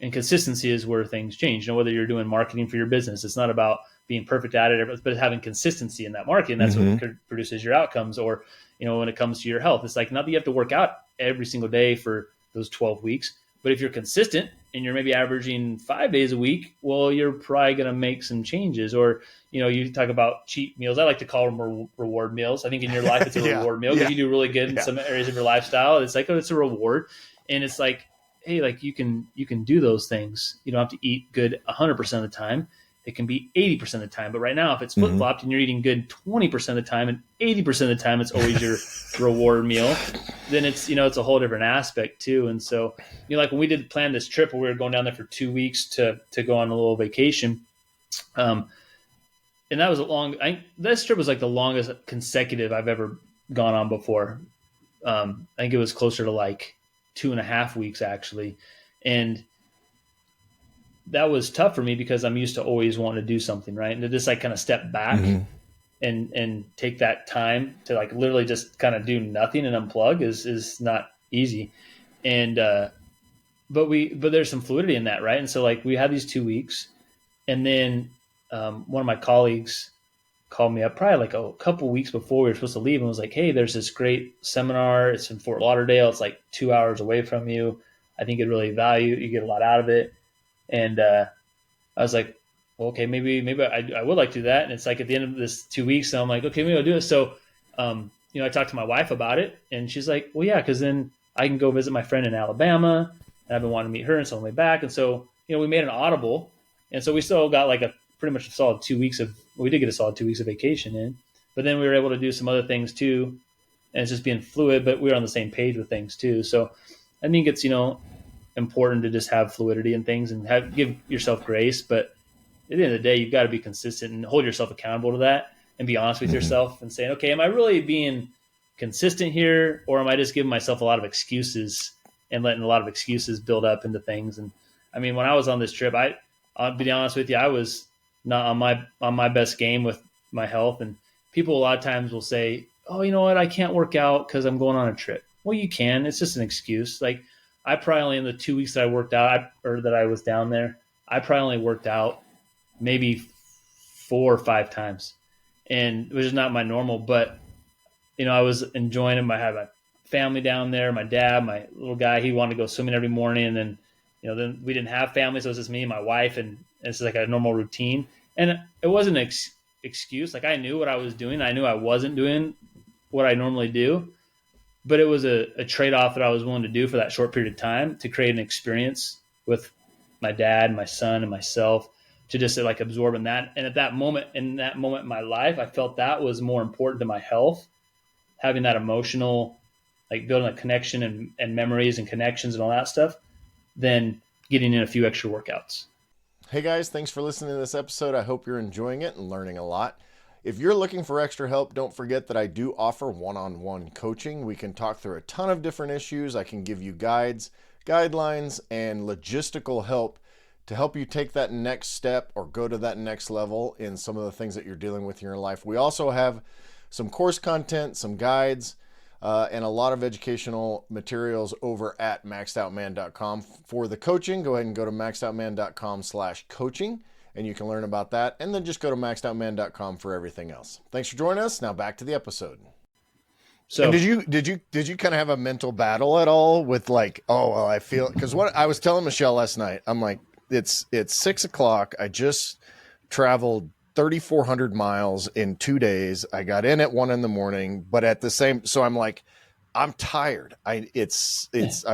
And consistency is where things change. Whether you're doing marketing for your business, it's not about being perfect at it, but having consistency in that marketing. That's what produces your outcomes. Or, when it comes to your health, it's like not that you have to work out every single day for those 12 weeks, but if you're consistent and you're maybe averaging 5 days a week, well, you're probably going to make some changes. Or, you talk about cheat meals. I like to call them reward meals. I think in your life, it's a reward meal because you do really good in some areas of your lifestyle. It's like, it's a reward. And it's like, hey, like you can do those things. You don't have to eat good 100% of the time. It can be 80% of the time. But right now, if it's flip-flopped and you're eating good 20% of the time and 80% of the time it's always your reward meal, then it's, it's a whole different aspect too. And so, like when we did plan this trip where we were going down there for 2 weeks to go on a little vacation, and that was this trip was like the longest consecutive I've ever gone on before. I think it was closer to like 2.5 weeks actually. And that was tough for me because I'm used to always wanting to do something, right? And to just like kind of step back and take that time to like literally just kind of do nothing and unplug is not easy. And, but there's some fluidity in that, right? And so like we had these 2 weeks, and then one of my colleagues called me up probably like a couple weeks before we were supposed to leave and was like, hey, there's this great seminar. It's in Fort Lauderdale. It's like 2 hours away from you. I think you'd really value, you get a lot out of it. And I was like, well, okay, maybe I would like to do that. And it's like at the end of this 2 weeks, so I'm like, okay, maybe I'll do it. So, I talked to my wife about it, and she's like, well, yeah, because then I can go visit my friend in Alabama, and I've been wanting to meet her, and so on the way back. And so, we made an audible, and so we still got like pretty much a solid 2 weeks we did get a solid 2 weeks of vacation in, but then we were able to do some other things too, and it's just being fluid, but we were on the same page with things too. So I think it's, important to just have fluidity in things and give yourself grace. But at the end of the day, you've got to be consistent and hold yourself accountable to that and be honest with yourself and saying, okay, am I really being consistent here? Or am I just giving myself a lot of excuses and letting a lot of excuses build up into things? And I mean, when I was on this trip, I'll be honest with you, I was not on my best game with my health. And people a lot of times will say, oh, you know what? I can't work out because I'm going on a trip. Well, you can. It's just an excuse. Like I probably only in the 2 weeks that I worked out or that I was down there, I probably only worked out maybe 4 or 5 times, and which is not my normal. But I was enjoying it. I had my family down there. My dad, my little guy, he wanted to go swimming every morning, and then then we didn't have family, so it was just me and my wife, and it's like a normal routine. And it wasn't an excuse. Like I knew what I was doing. I knew I wasn't doing what I normally do. But it was a trade-off that I was willing to do for that short period of time to create an experience with my dad, my son, and myself to just like absorb in that. And at that moment, in my life, I felt that was more important to my health, having that emotional, like building a connection and memories and connections and all that stuff, than getting in a few extra workouts. Hey guys, thanks for listening to this episode. I hope you're enjoying it and learning a lot. If you're looking for extra help, don't forget that I do offer one-on-one coaching. We can talk through a ton of different issues. I can give you guides, guidelines, and logistical help to help you take that next step or go to that next level in some of the things that you're dealing with in your life. We also have some course content, some guides, and a lot of educational materials over at maxedoutman.com. For the coaching, go ahead and go to maxedoutman.com/coaching, and you can learn about that. And then just go to maxedoutman.com for everything else. Thanks for joining us. Now back to the episode. So, and did you kind of have a mental battle at all with like, oh, well, I feel, because what I was telling Michelle last night, I'm like, it's 6 o'clock. I just traveled 3,400 miles in 2 days. I got in at 1 a.m, but at the same, so I'm like, I'm tired. I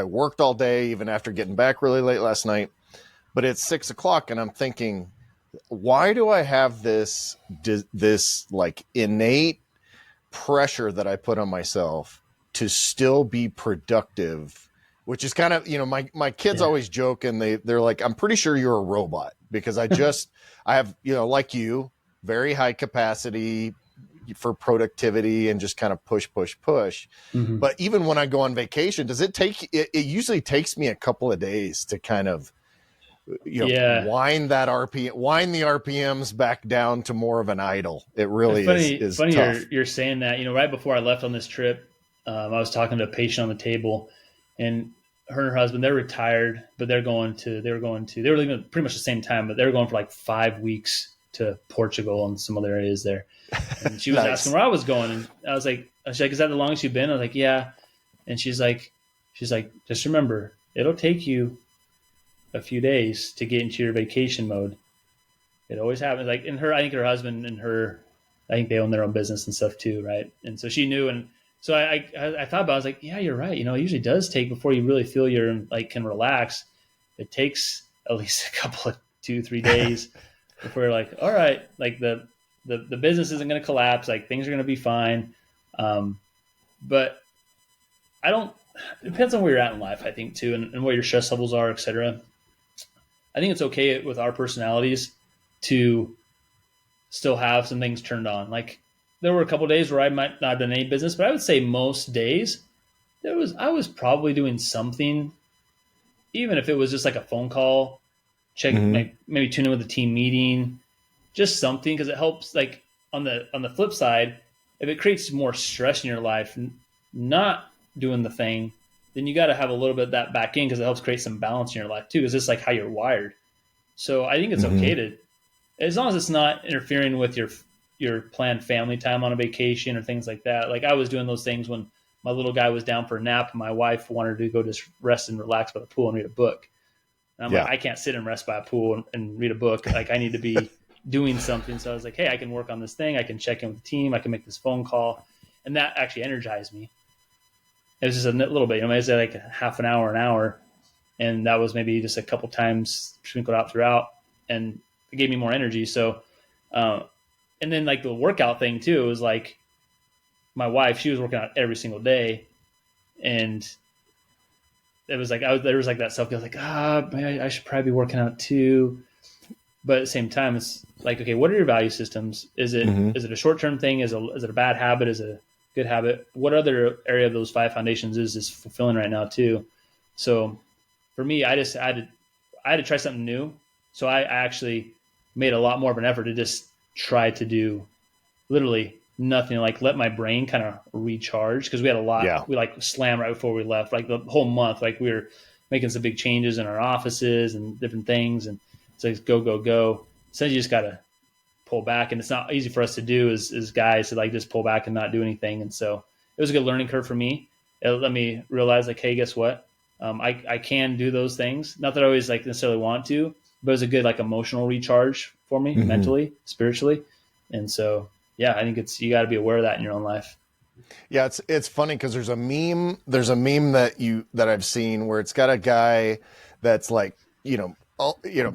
worked all day, even after getting back really late last night, but it's 6 o'clock and I'm thinking, why do I have this like innate pressure that I put on myself to still be productive, which is kind of, my kids always joke and they're like, I'm pretty sure you're a robot, because I have, like you, very high capacity for productivity and just kind of push. Mm-hmm. But even when I go on vacation, it usually takes me a couple of days to kind of, wind the RPMs back down to more of an idle. It really is funny tough. You're saying that, right before I left on this trip, I was talking to a patient on the table, and her and her husband, they're retired, but they were leaving at pretty much the same time, but they were going for like 5 weeks to Portugal and some other areas there. And she was Nice. asking where I was going. And I was like, is that the longest you've been? I was like, yeah. And she's like, just remember, it'll take you a few days to get into your vacation mode. It always happens. Like I think her husband and her, I think they own their own business and stuff too. Right. And so she knew. And so I thought about it. I was like, yeah, you're right. It usually does take, before you really feel you're like, can relax, it takes at least a couple of 2-3 days before you're like, all right, like the business isn't going to collapse. Like things are going to be fine. But it depends on where you're at in life, I think too, and what your stress levels are, et cetera. I think it's okay with our personalities to still have some things turned on. Like there were a couple of days where I might not have done any business, but I would say most days I was probably doing something, even if it was just like a phone call, check, like maybe tune in with a team meeting, just something, because it helps. Like on the flip side, if it creates more stress in your life, not doing the thing, then you got to have a little bit of that back in, because it helps create some balance in your life too. Because it's like how you're wired. So I think it's okay to, as long as it's not interfering with your planned family time on a vacation or things like that. Like I was doing those things when my little guy was down for a nap and my wife wanted to go just rest and relax by the pool and read a book. And I'm like, I can't sit and rest by a pool and read a book. Like I need to be doing something. So I was like, hey, I can work on this thing. I can check in with the team. I can make this phone call. And that actually energized me. It was just a little bit, maybe it's like half an hour. And that was maybe just a couple times sprinkled out throughout, and it gave me more energy. So, and then like the workout thing too, it was like my wife, she was working out every single day, and it was like, there was like that self-guilt, like, I should probably be working out too. But at the same time, it's like, okay, what are your value systems? Is it a short-term thing? Is it a bad habit? Is it a good habit? What other area of those 5 foundations is fulfilling right now too? So for me, I had to try something new. So I actually made a lot more of an effort to just try to do literally nothing, like let my brain kind of recharge, because we had a lot. We like slammed right before we left, like the whole month, like we were making some big changes in our offices and different things, and it's like go. So you just got to pull back, and it's not easy for us to do as guys to like just pull back and not do anything. And so it was a good learning curve for me. It let me realize like, hey, guess what? I can do those things. Not that I always like necessarily want to, but it was a good like emotional recharge for me, mentally, spiritually. And so, yeah, I think you got to be aware of that in your own life. Yeah. It's funny, because there's a meme that I've seen where it's got a guy that's like,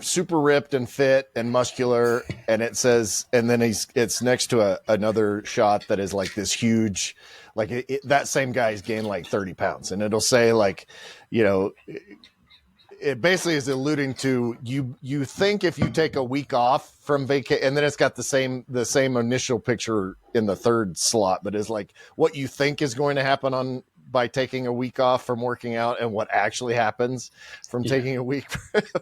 super ripped and fit and muscular. And it says, and then it's next to another shot that is like this huge, like that same guy's gained like 30 pounds, and it'll say like, it basically is alluding to you think if you take a week off from vacation, and then it's got the same initial picture in the third slot, but is like what you think is going to happen on by taking a week off from working out and what actually happens from taking a week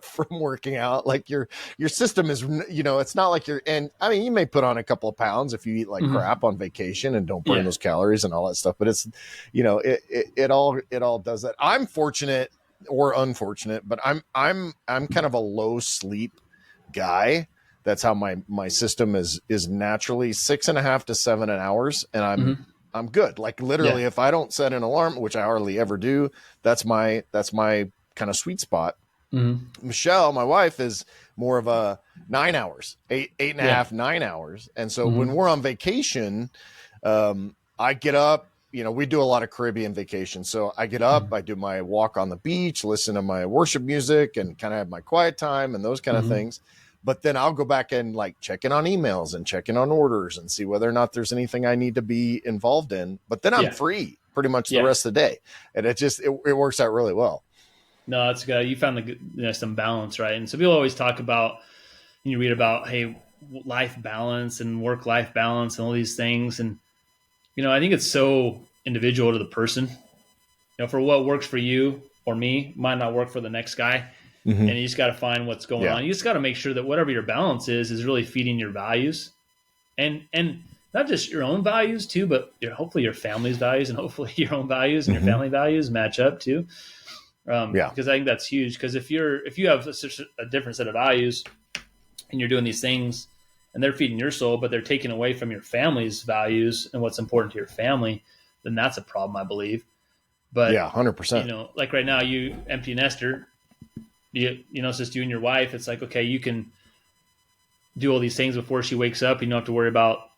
from working out. Like your system is, it's not like and I mean, you may put on a couple of pounds if you eat like crap on vacation and don't burn those calories and all that stuff, but it's, it all does that. I'm fortunate or unfortunate, but I'm kind of a low sleep guy. That's how my system is naturally 6.5 to 7 hours. And I'm good. Like literally if I don't set an alarm, which I hardly ever do, that's my kind of sweet spot. Michelle, my wife, is more of a 9 hours, eight and a half, 9 hours. And so when we're on vacation, I get up, we do a lot of Caribbean vacation. So I get up, I do my walk on the beach, listen to my worship music and kind of have my quiet time and those kind of things. But then I'll go back and like check in on emails and check in on orders and see whether or not there's anything I need to be involved in. But then I'm free pretty much the rest of the day. And it works out really well. No, that's good. You found some balance, right? And so people always talk about, you read about, hey, life balance and work-life balance and all these things. And, I think it's so individual to the person. For what works for you or me might not work for the next guy. And you just got to find what's going on. You just got to make sure that whatever your balance is really feeding your values, and not just your own values too, but hopefully your family's values, and hopefully your own values and your family values match up too. Because I think that's huge. Because if you have a different set of values, and you're doing these things, and they're feeding your soul, but they're taking away from your family's values and what's important to your family, then that's a problem, I believe. But 100%. Like right now, you empty nester. It's just you and your wife. It's like, okay, you can do all these things before she wakes up. You don't have to worry about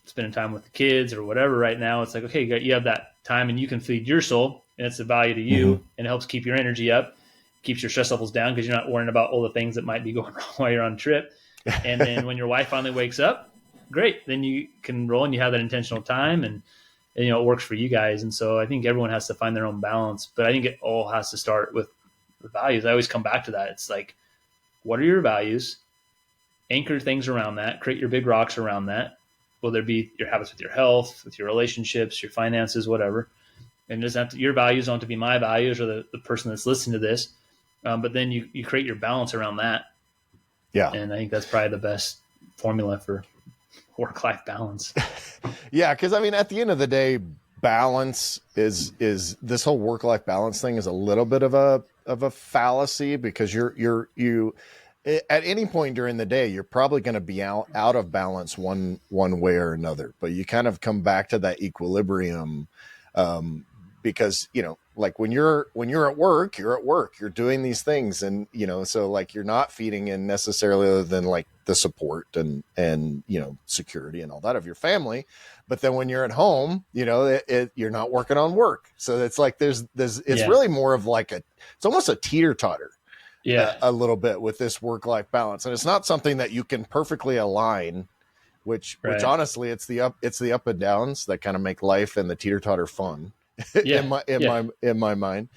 spending time with the kids or whatever right now. It's like, okay, you have that time and you can feed your soul, and it's a value to you, and it helps keep your energy up, keeps your stress levels down because you're not worrying about all the things that might be going wrong while you're on a trip. And then when your wife finally wakes up, great. Then you can roll and you have that intentional time and it works for you guys. And so I think everyone has to find their own balance, but I think it all has to start with the values. I always come back to that. It's like, what are your values? Anchor things around that, create your big rocks around that. Whether it be your habits with your health, with your relationships, your finances, whatever. And your values don't have to be my values or the person that's listening to this. But then you create your balance around that. Yeah. And I think that's probably the best formula for work-life balance. Yeah. Cause I mean, at the end of the day, balance is this whole work-life balance thing is a little bit of a fallacy, because you at any point during the day, you're probably going to be out of balance one way or another, but you kind of come back to that equilibrium. Because, like when you're at work, you're doing these things, and, so like you're not feeding in necessarily other than like the support and, security and all that of your family. But then when you're at home, you're not working on work. So it's like, it's really more of like it's almost a teeter totter. Yeah. A little bit with this work-life balance. And it's not something that you can perfectly align, which honestly, it's the up and downs that kind of make life and the teeter totter fun. In my mind.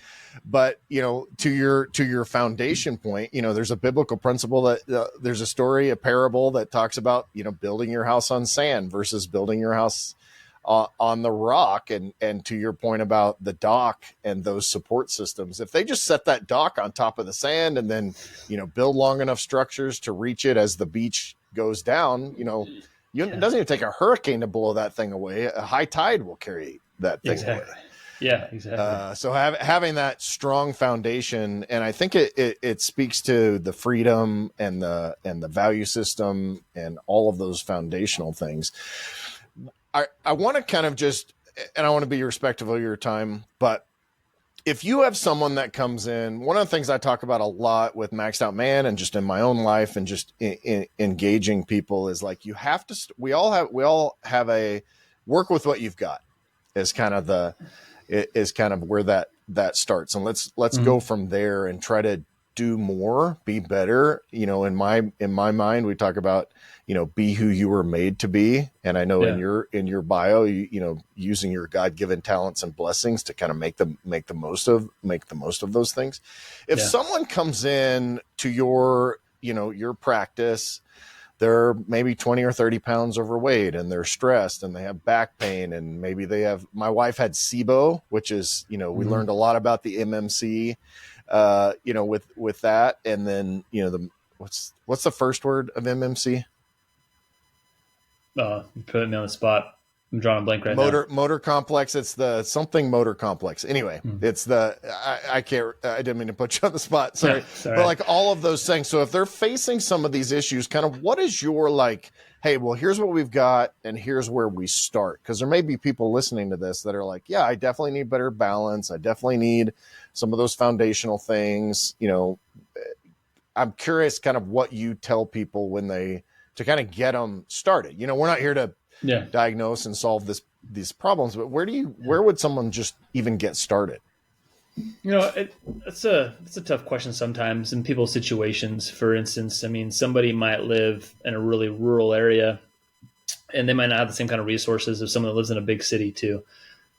But to your foundation point, there's a biblical principle that there's a story, a parable that talks about building your house on sand versus building your house on the rock. And to your point about the dock and those support systems, if they just set that dock on top of the sand and then build long enough structures to reach it as the beach goes down, it doesn't even take a hurricane to blow that thing away. A high tide will carry that thing away. Yeah, exactly. So having that strong foundation, and I think it speaks to the freedom and the value system and all of those foundational things. I want to kind of and I want to be respectful of your time, but if you have someone that comes in, one of the things I talk about a lot with Maxed Out Man and just in my own life and just in engaging people is like, you have to, we all have a work with what you've got is kind of where that starts. And let's go from there and try to do more, be better. In my mind, we talk about, be who you were made to be. And I know in your bio, using your God-given talents and blessings to kind of make the most of those things. If someone comes in to your practice they're maybe 20 or 30 pounds overweight and they're stressed and they have back pain, and maybe my wife had SIBO, which is, we learned a lot about the MMC, with that. And then, what's the first word of MMC? You put me on the spot. I'm drawing a blank right now. Motor complex. It's the something motor complex. Anyway, it's I didn't mean to put you on the spot. Sorry. Sorry. But like all of those things. So if they're facing some of these issues, kind of what is your hey, well, here's what we've got and here's where we start. Because there may be people listening to this that are like, yeah, I definitely need better balance. I definitely need some of those foundational things. I'm curious kind of what you tell people to kind of get them started. We're not here to diagnose and solve these problems, but where would someone just even get started? It's a tough question sometimes in people's situations. For instance, somebody might live in a really rural area and they might not have the same kind of resources as someone that lives in a big city too.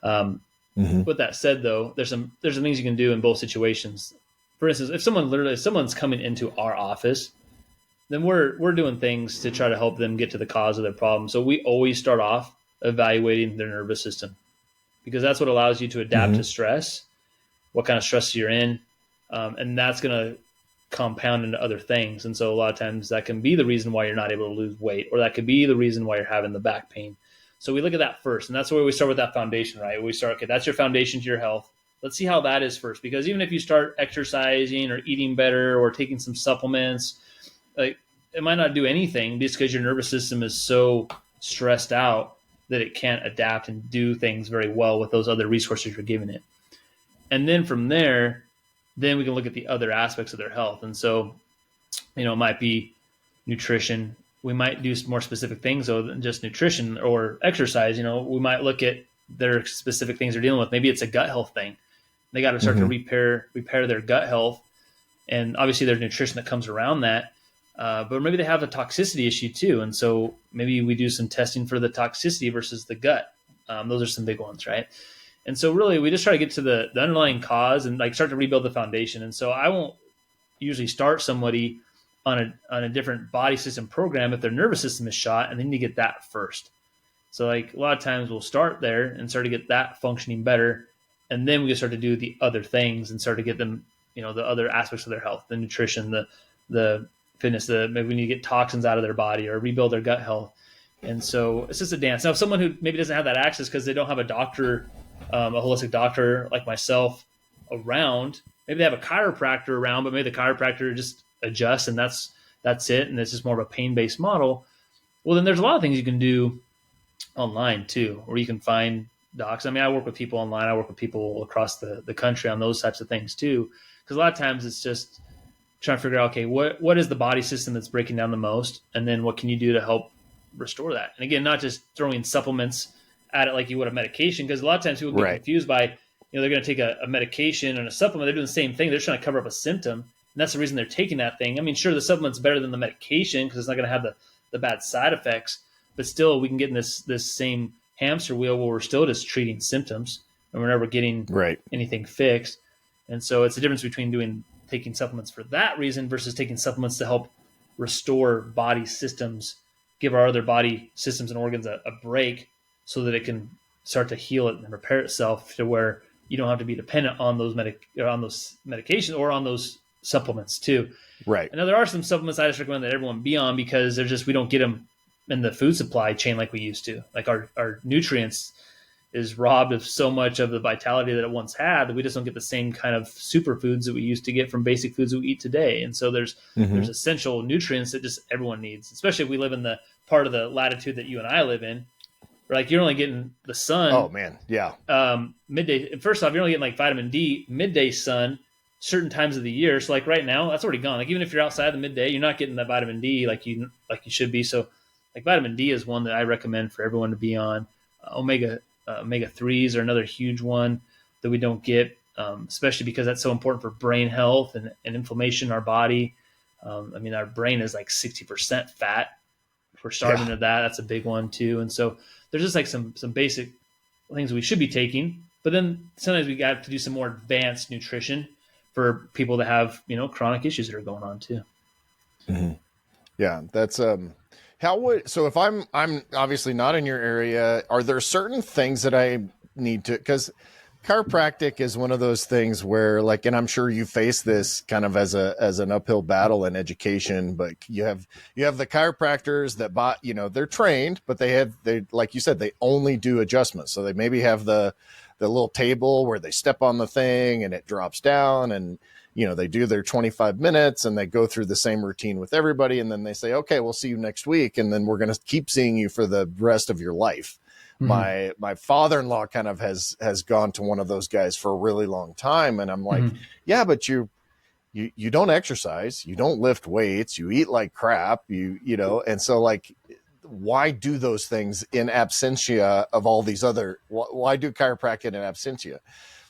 With that said though, there's some things you can do in both situations. For instance, if someone's coming into our office, then we're doing things to try to help them get to the cause of their problem. So we always start off evaluating their nervous system, because that's what allows you to adapt to stress, what kind of stress you're in, and that's going to compound into other things. And so a lot of times that can be the reason why you're not able to lose weight, or that could be the reason why you're having the back pain. So we look at that first, and that's where we start with that foundation, right? We start, okay, that's your foundation to your health. Let's see how that is first, because even if you start exercising or eating better or taking some supplements, like it might not do anything just because your nervous system is so stressed out that it can't adapt and do things very well with those other resources you're giving it. And then from there, then we can look at the other aspects of their health. And so, it might be nutrition. We might do some more specific things other than just nutrition or exercise. We might look at their specific things they're dealing with. Maybe it's a gut health thing. They got to start to repair their gut health. And obviously there's nutrition that comes around that. But maybe they have a toxicity issue too. And so maybe we do some testing for the toxicity versus the gut. Those are some big ones, right? And so really we just try to get to the underlying cause and start to rebuild the foundation. And so I won't usually start somebody on a different body system program if their nervous system is shot, and they need to get that first. So a lot of times we'll start there and start to get that functioning better. And then we can start to do the other things and start to get them, the other aspects of their health, the nutrition, the fitness, maybe we need to get toxins out of their body or rebuild their gut health. And so it's just a dance. Now, if someone who maybe doesn't have that access because they don't have a doctor, a holistic doctor like myself around, maybe they have a chiropractor around, but maybe the chiropractor just adjusts and that's it. And it's just more of a pain-based model. Well, then there's a lot of things you can do online too, where you can find docs. I work with people online. I work with people across the country on those types of things too. Because a lot of times it's just trying to figure out, okay, what is the body system that's breaking down the most? And then what can you do to help restore that? And again, not just throwing supplements at it like you would a medication, because a lot of times people get confused by, they're going to take a medication and a supplement. They're doing the same thing. They're trying to cover up a symptom. And that's the reason they're taking that thing. Sure, the supplement's better than the medication because it's not going to have the bad side effects, but still we can get in this same hamster wheel where we're still just treating symptoms and we're never getting anything fixed. And so it's the difference between taking supplements for that reason versus taking supplements to help restore body systems, give our other body systems and organs a break so that it can start to heal it and repair itself to where you don't have to be dependent on those medications or on those supplements too. Right. And now there are some supplements I just recommend that everyone be on because we don't get them in the food supply chain like we used to. Like our nutrients is robbed of so much of the vitality that it once had that we just don't get the same kind of superfoods that we used to get from basic foods that we eat today. And so there's essential nutrients that just everyone needs, especially if we live in the part of the latitude that you and I live in. You're only getting the sun. Oh man. Yeah. Midday. First off, you're only getting vitamin D, midday sun, certain times of the year. So right now that's already gone. Even if you're outside the midday, you're not getting that vitamin D like you should be. So vitamin D is one that I recommend for everyone to be on. Omega 3s are another huge one that we don't get, especially because that's so important for brain health and inflammation in our body. Our brain is 60% fat. If we're starving of that, that's a big one too. And so there's just some basic things we should be taking, but then sometimes we got to do some more advanced nutrition for people that have, chronic issues that are going on too. Mm-hmm. Yeah, that's how would so if I'm obviously not in your area, are there certain things that I need to, because chiropractic is one of those things where, like, and I'm sure you face this kind of as an uphill battle in education, but you have the chiropractors that they're trained, but they like you said, they only do adjustments. So they maybe have the little table where they step on the thing and it drops down, and they do their 25 minutes and they go through the same routine with everybody. And then they say, okay, we'll see you next week. And then we're going to keep seeing you for the rest of your life. Mm-hmm. My father-in-law kind of has gone to one of those guys for a really long time. And I'm like, yeah, but you don't exercise, you don't lift weights, you eat like crap, and so, like, why do those things in absentia of all these other, why do chiropractic in absentia?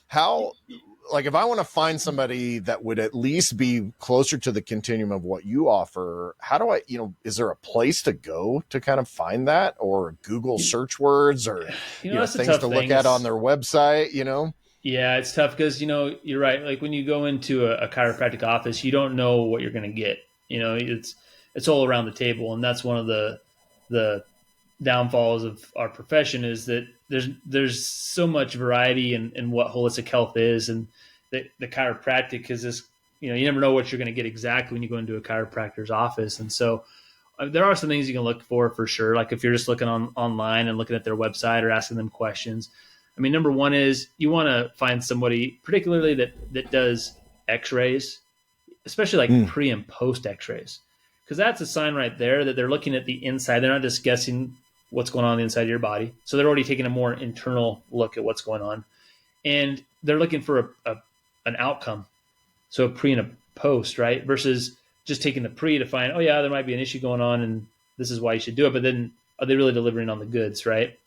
How, like, if I want to find somebody that would at least be closer to the continuum of what you offer, how do I, is there a place to go to kind of find that, or Google search words, or things to look at on their website? Yeah, it's tough because, you're right. Like, when you go into a chiropractic office, you don't know what you're going to get. It's all around the table, and that's one of the downfalls of our profession, is that there's so much variety in what holistic health is, and the chiropractic is this, you never know what you're going to get exactly when you go into a chiropractor's office. And so there are some things you can look for sure. Like, if you're just looking online and looking at their website or asking them questions, I mean, number one is you want to find somebody particularly that does x-rays, especially like pre and post x-rays, because that's a sign right there that they're looking at the inside. They're not just guessing what's going on the inside of your body. So they're already taking a more internal look at what's going on, and they're looking for an outcome. So a pre and a post, right? Versus just taking the pre to find, oh yeah, there might be an issue going on and this is why you should do it. But then, are they really delivering on the goods, right?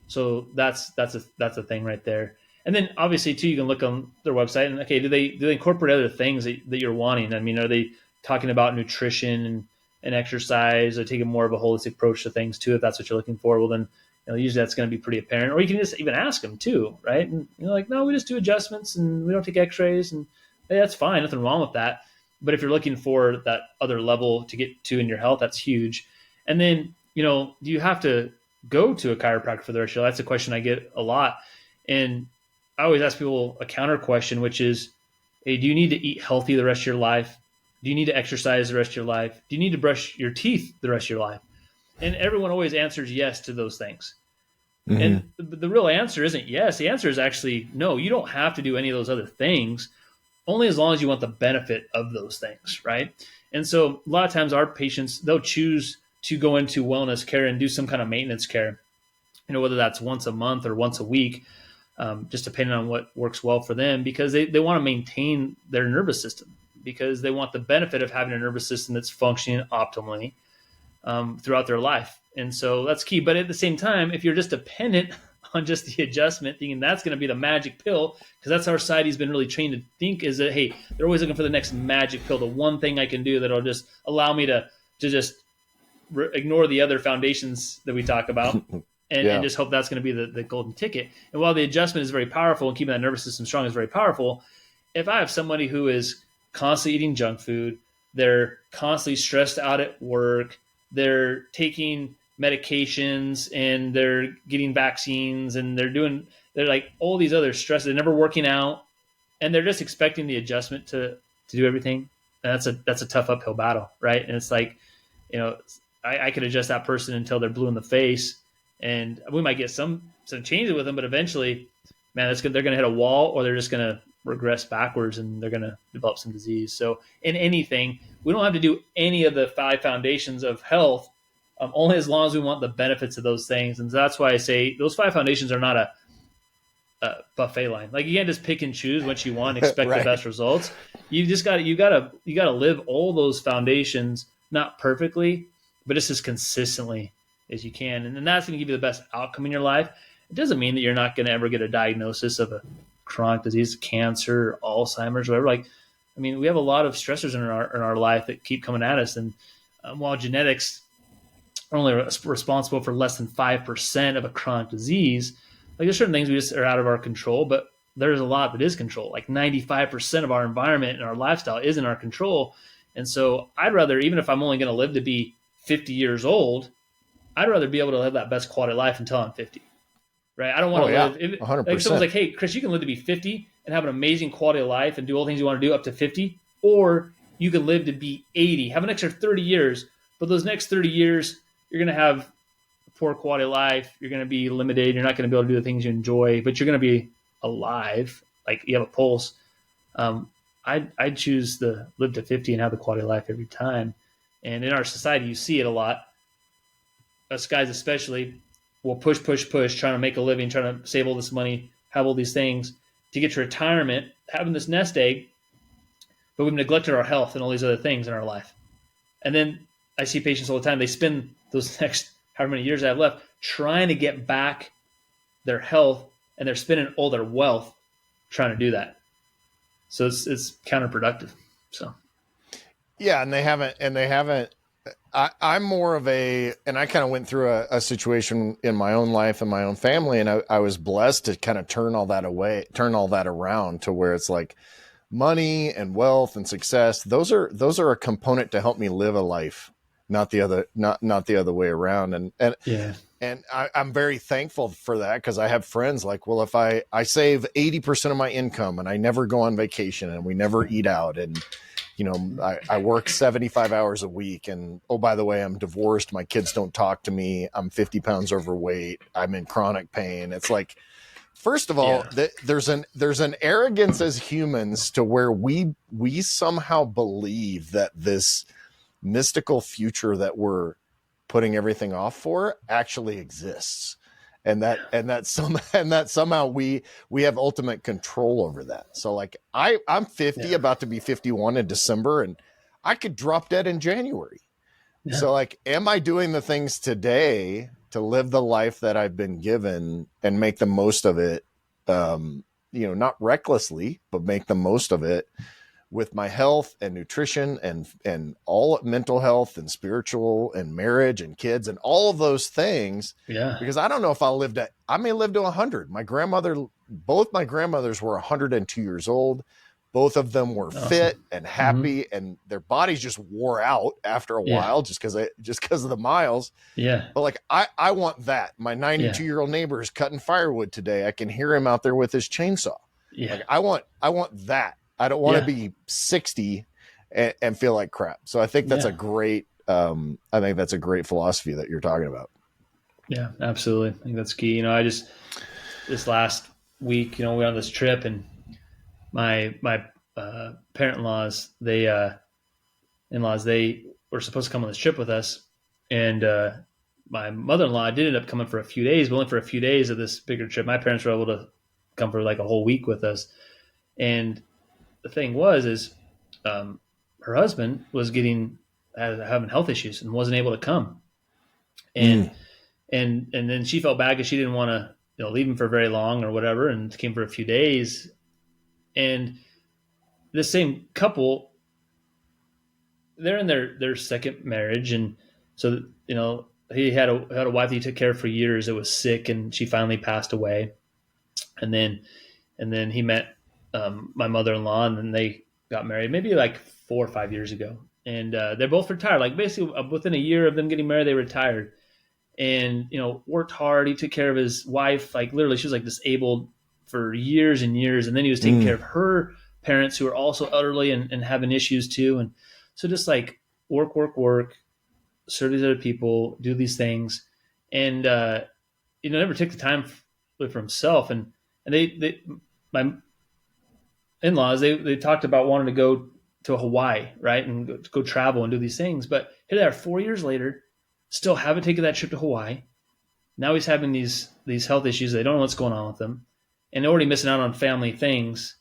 So that's a thing right there. And then obviously too, you can look on their website and, okay, do they incorporate other things that you're wanting? I mean, are they talking about nutrition and exercise, or taking more of a holistic approach to things too? If that's what you're looking for, well then, usually that's going to be pretty apparent. Or you can just even ask them too, right? And like, no, we just do adjustments and we don't take x-rays, and hey, that's fine. Nothing wrong with that. But if you're looking for that other level to get to in your health, that's huge. And then, do you have to go to a chiropractor for the rest of your life? That's a question I get a lot. And I always ask people a counter question, which is, hey, do you need to eat healthy the rest of your life? Do you need to exercise the rest of your life? Do you need to brush your teeth the rest of your life? And everyone always answers yes to those things. Mm-hmm. And the real answer isn't yes. The answer is actually no. You don't have to do any of those other things, only as long as you want the benefit of those things, right? And so a lot of times our patients, they'll choose to go into wellness care and do some kind of maintenance care, whether that's once a month or once a week, just depending on what works well for them, because they want to maintain their nervous system, because they want the benefit of having a nervous system that's functioning optimally throughout their life. And so that's key. But at the same time, if you're just dependent on just the adjustment, thinking that's going to be the magic pill, because that's how our society's been really trained to think, is that, hey, they're always looking for the next magic pill, the one thing I can do that'll just allow me to just ignore the other foundations that we talk about and just hope that's going to be the golden ticket. And while the adjustment is very powerful and keeping that nervous system strong is very powerful, if I have somebody who is constantly eating junk food, they're constantly stressed out at work, they're taking medications and they're getting vaccines and they're like all these other stresses, they're never working out, and they're just expecting the adjustment to do everything. And that's a tough uphill battle, right? And it's like, I could adjust that person until they're blue in the face, and we might get some changes with them, but eventually, man, that's good. They're going to hit a wall, or they're just going to regress backwards and they're going to develop some disease. So in anything, we don't have to do any of the 5 foundations of health, only as long as we want the benefits of those things. And that's why I say those 5 foundations are not a buffet line. Like, you can't just pick and choose what you want and expect right. The best results. You just got to live all those foundations, not perfectly, but just as consistently as you can. And then that's going to give you the best outcome in your life. It doesn't mean that you're not going to ever get a diagnosis of a chronic disease, cancer, Alzheimer's, whatever. Like, I mean, we have a lot of stressors in our life that keep coming at us. And while genetics are only responsible for less than 5% of a chronic disease, like, there's certain things we just are out of our control, but there's a lot that is control. Like 95% of our environment and our lifestyle is in our control. And so I'd rather, even if I'm only going to live to be 50 years old, I'd rather be able to live that best quality of life until I'm 50. Right? I don't want to live. If, 100%. like someone's like, "Hey, Chris, you can live to be 50 and have an amazing quality of life and do all the things you want to do up to 50, or you can live to be 80, have an extra 30 years, but those next 30 years you're going to have poor quality of life. You're going to be limited. You're not going to be able to do the things you enjoy, but you're going to be alive. Like you have a pulse." I'd choose the live to 50 and have the quality of life every time. And in our society, you see it a lot. Us guys especially will push, trying to make a living, trying to save all this money, have all these things to get to retirement, having this nest egg, but we've neglected our health and all these other things in our life. And then I see patients all the time. They spend those next however many years I have left trying to get back their health, and they're spending all their wealth trying to do that. So it's counterproductive. So yeah, and they haven't. I'm more of and I kind of went through a situation in my own life and my own family, and I was blessed to kind of turn all that around to where it's like money and wealth and success. Those are a component to help me live a life, not the other way around. And yeah. And I'm very thankful for that, because I have friends like, well, if I save 80% of my income and I never go on vacation and we never eat out, and I work 75 hours a week, and oh, by the way, I'm divorced, my kids don't talk to me, I'm 50 pounds overweight, I'm in chronic pain. It's like, first of all, there's an arrogance as humans to where we somehow believe that this mystical future that we're putting everything off for actually exists, and that somehow we have ultimate control over that. So like I'm 50, about to be 51 in December, and I could drop dead in January. Yeah. So like, am I doing the things today to live the life that I've been given and make the most of it? Not recklessly, but make the most of it with my health and nutrition and all mental health and spiritual and marriage and kids and all of those things. Yeah. Because I don't know if I may live to 100. Both my grandmothers were 102 years old. Both of them were fit and happy, and their bodies just wore out after a while just because of the miles. Yeah. But like, I want that. My 92-year-old neighbor is cutting firewood today. I can hear him out there with his chainsaw. Yeah. Like, I want that. I don't want to be 60 and feel like crap. So I think that's a great philosophy that you're talking about. Yeah, absolutely. I think that's key. This last week, we went on this trip, and my parent-in-laws, they were supposed to come on this trip with us. And my mother-in-law did end up coming for a few days, but only for a few days of this bigger trip. My parents were able to come for like a whole week with us. And the thing is her husband was having health issues and wasn't able to come. And then she felt bad because she didn't want to leave him for very long or whatever, and came for a few days. And the same couple, they're in their second marriage. And so, he had a wife that he took care of for years that was sick, and she finally passed away. And then he met my mother-in-law, and then they got married maybe like 4 or 5 years ago. And they're both retired. Like basically within a year of them getting married, they retired, and worked hard. He took care of his wife. Like literally, she was like disabled for years and years. And then he was taking care of her parents, who are also elderly and having issues too. And so just like work, serve these other people, do these things, and never took the time for himself. And my in-laws, they talked about wanting to go to Hawaii, right, and go travel and do these things. But here they are 4 years later, still haven't taken that trip to Hawaii. Now he's having these health issues. They don't know what's going on with him, and they're already missing out on family things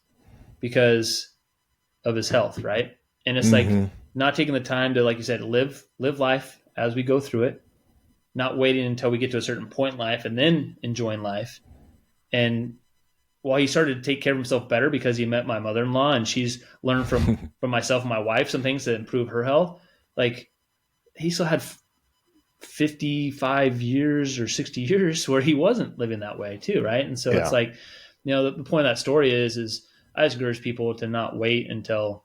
because of his health, right? And it's like not taking the time to, like you said, live life as we go through it, not waiting until we get to a certain point in life and then enjoying life. And while he started to take care of himself better because he met my mother-in-law, and she's learned from myself and my wife some things to improve her health, like he still had 55 years or 60 years where he wasn't living that way too, right? And so it's like, the point of that story is I just encourage people to not wait until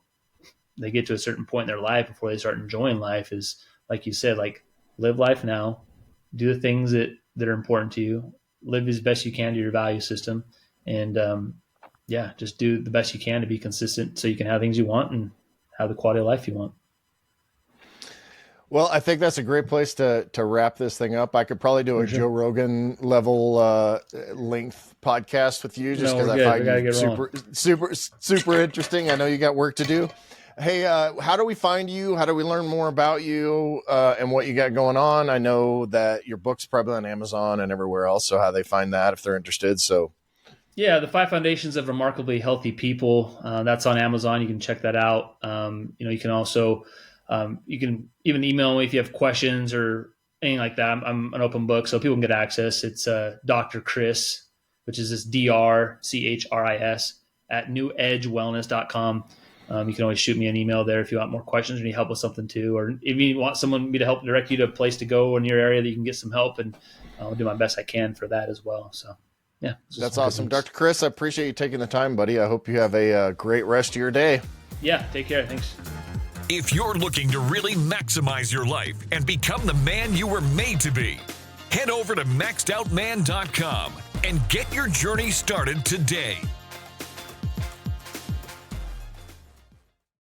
they get to a certain point in their life before they start enjoying life is, like you said, like live life now, do the things that are important to you, live as best you can to your value system. And, just do the best you can to be consistent so you can have things you want and have the quality of life you want. Well, I think that's a great place to wrap this thing up. I could probably do a Joe Rogan level length podcast with you just because I find you super interesting. I know you got work to do. Hey, how do we find you? How do we learn more about you and what you got going on? I know that your book's probably on Amazon and everywhere else, so how they find that if they're interested. So, yeah, the 5 Foundations of Remarkably Healthy People. That's on Amazon. You can check that out. You can also you can even email me if you have questions or anything like that. I'm an open book, so people can get access. It's Dr. Chris, which is this DRCHRIS at newedgewellness.com. You can always shoot me an email there if you want more questions or need help with something too, or if you want me to help direct you to a place to go in your area that you can get some help, and I'll do my best I can for that as well. So, yeah. That's awesome. Dr. Chris, I appreciate you taking the time, buddy. I hope you have a great rest of your day. Yeah, take care. Thanks. If you're looking to really maximize your life and become the man you were made to be, head over to maxedoutman.com and get your journey started today.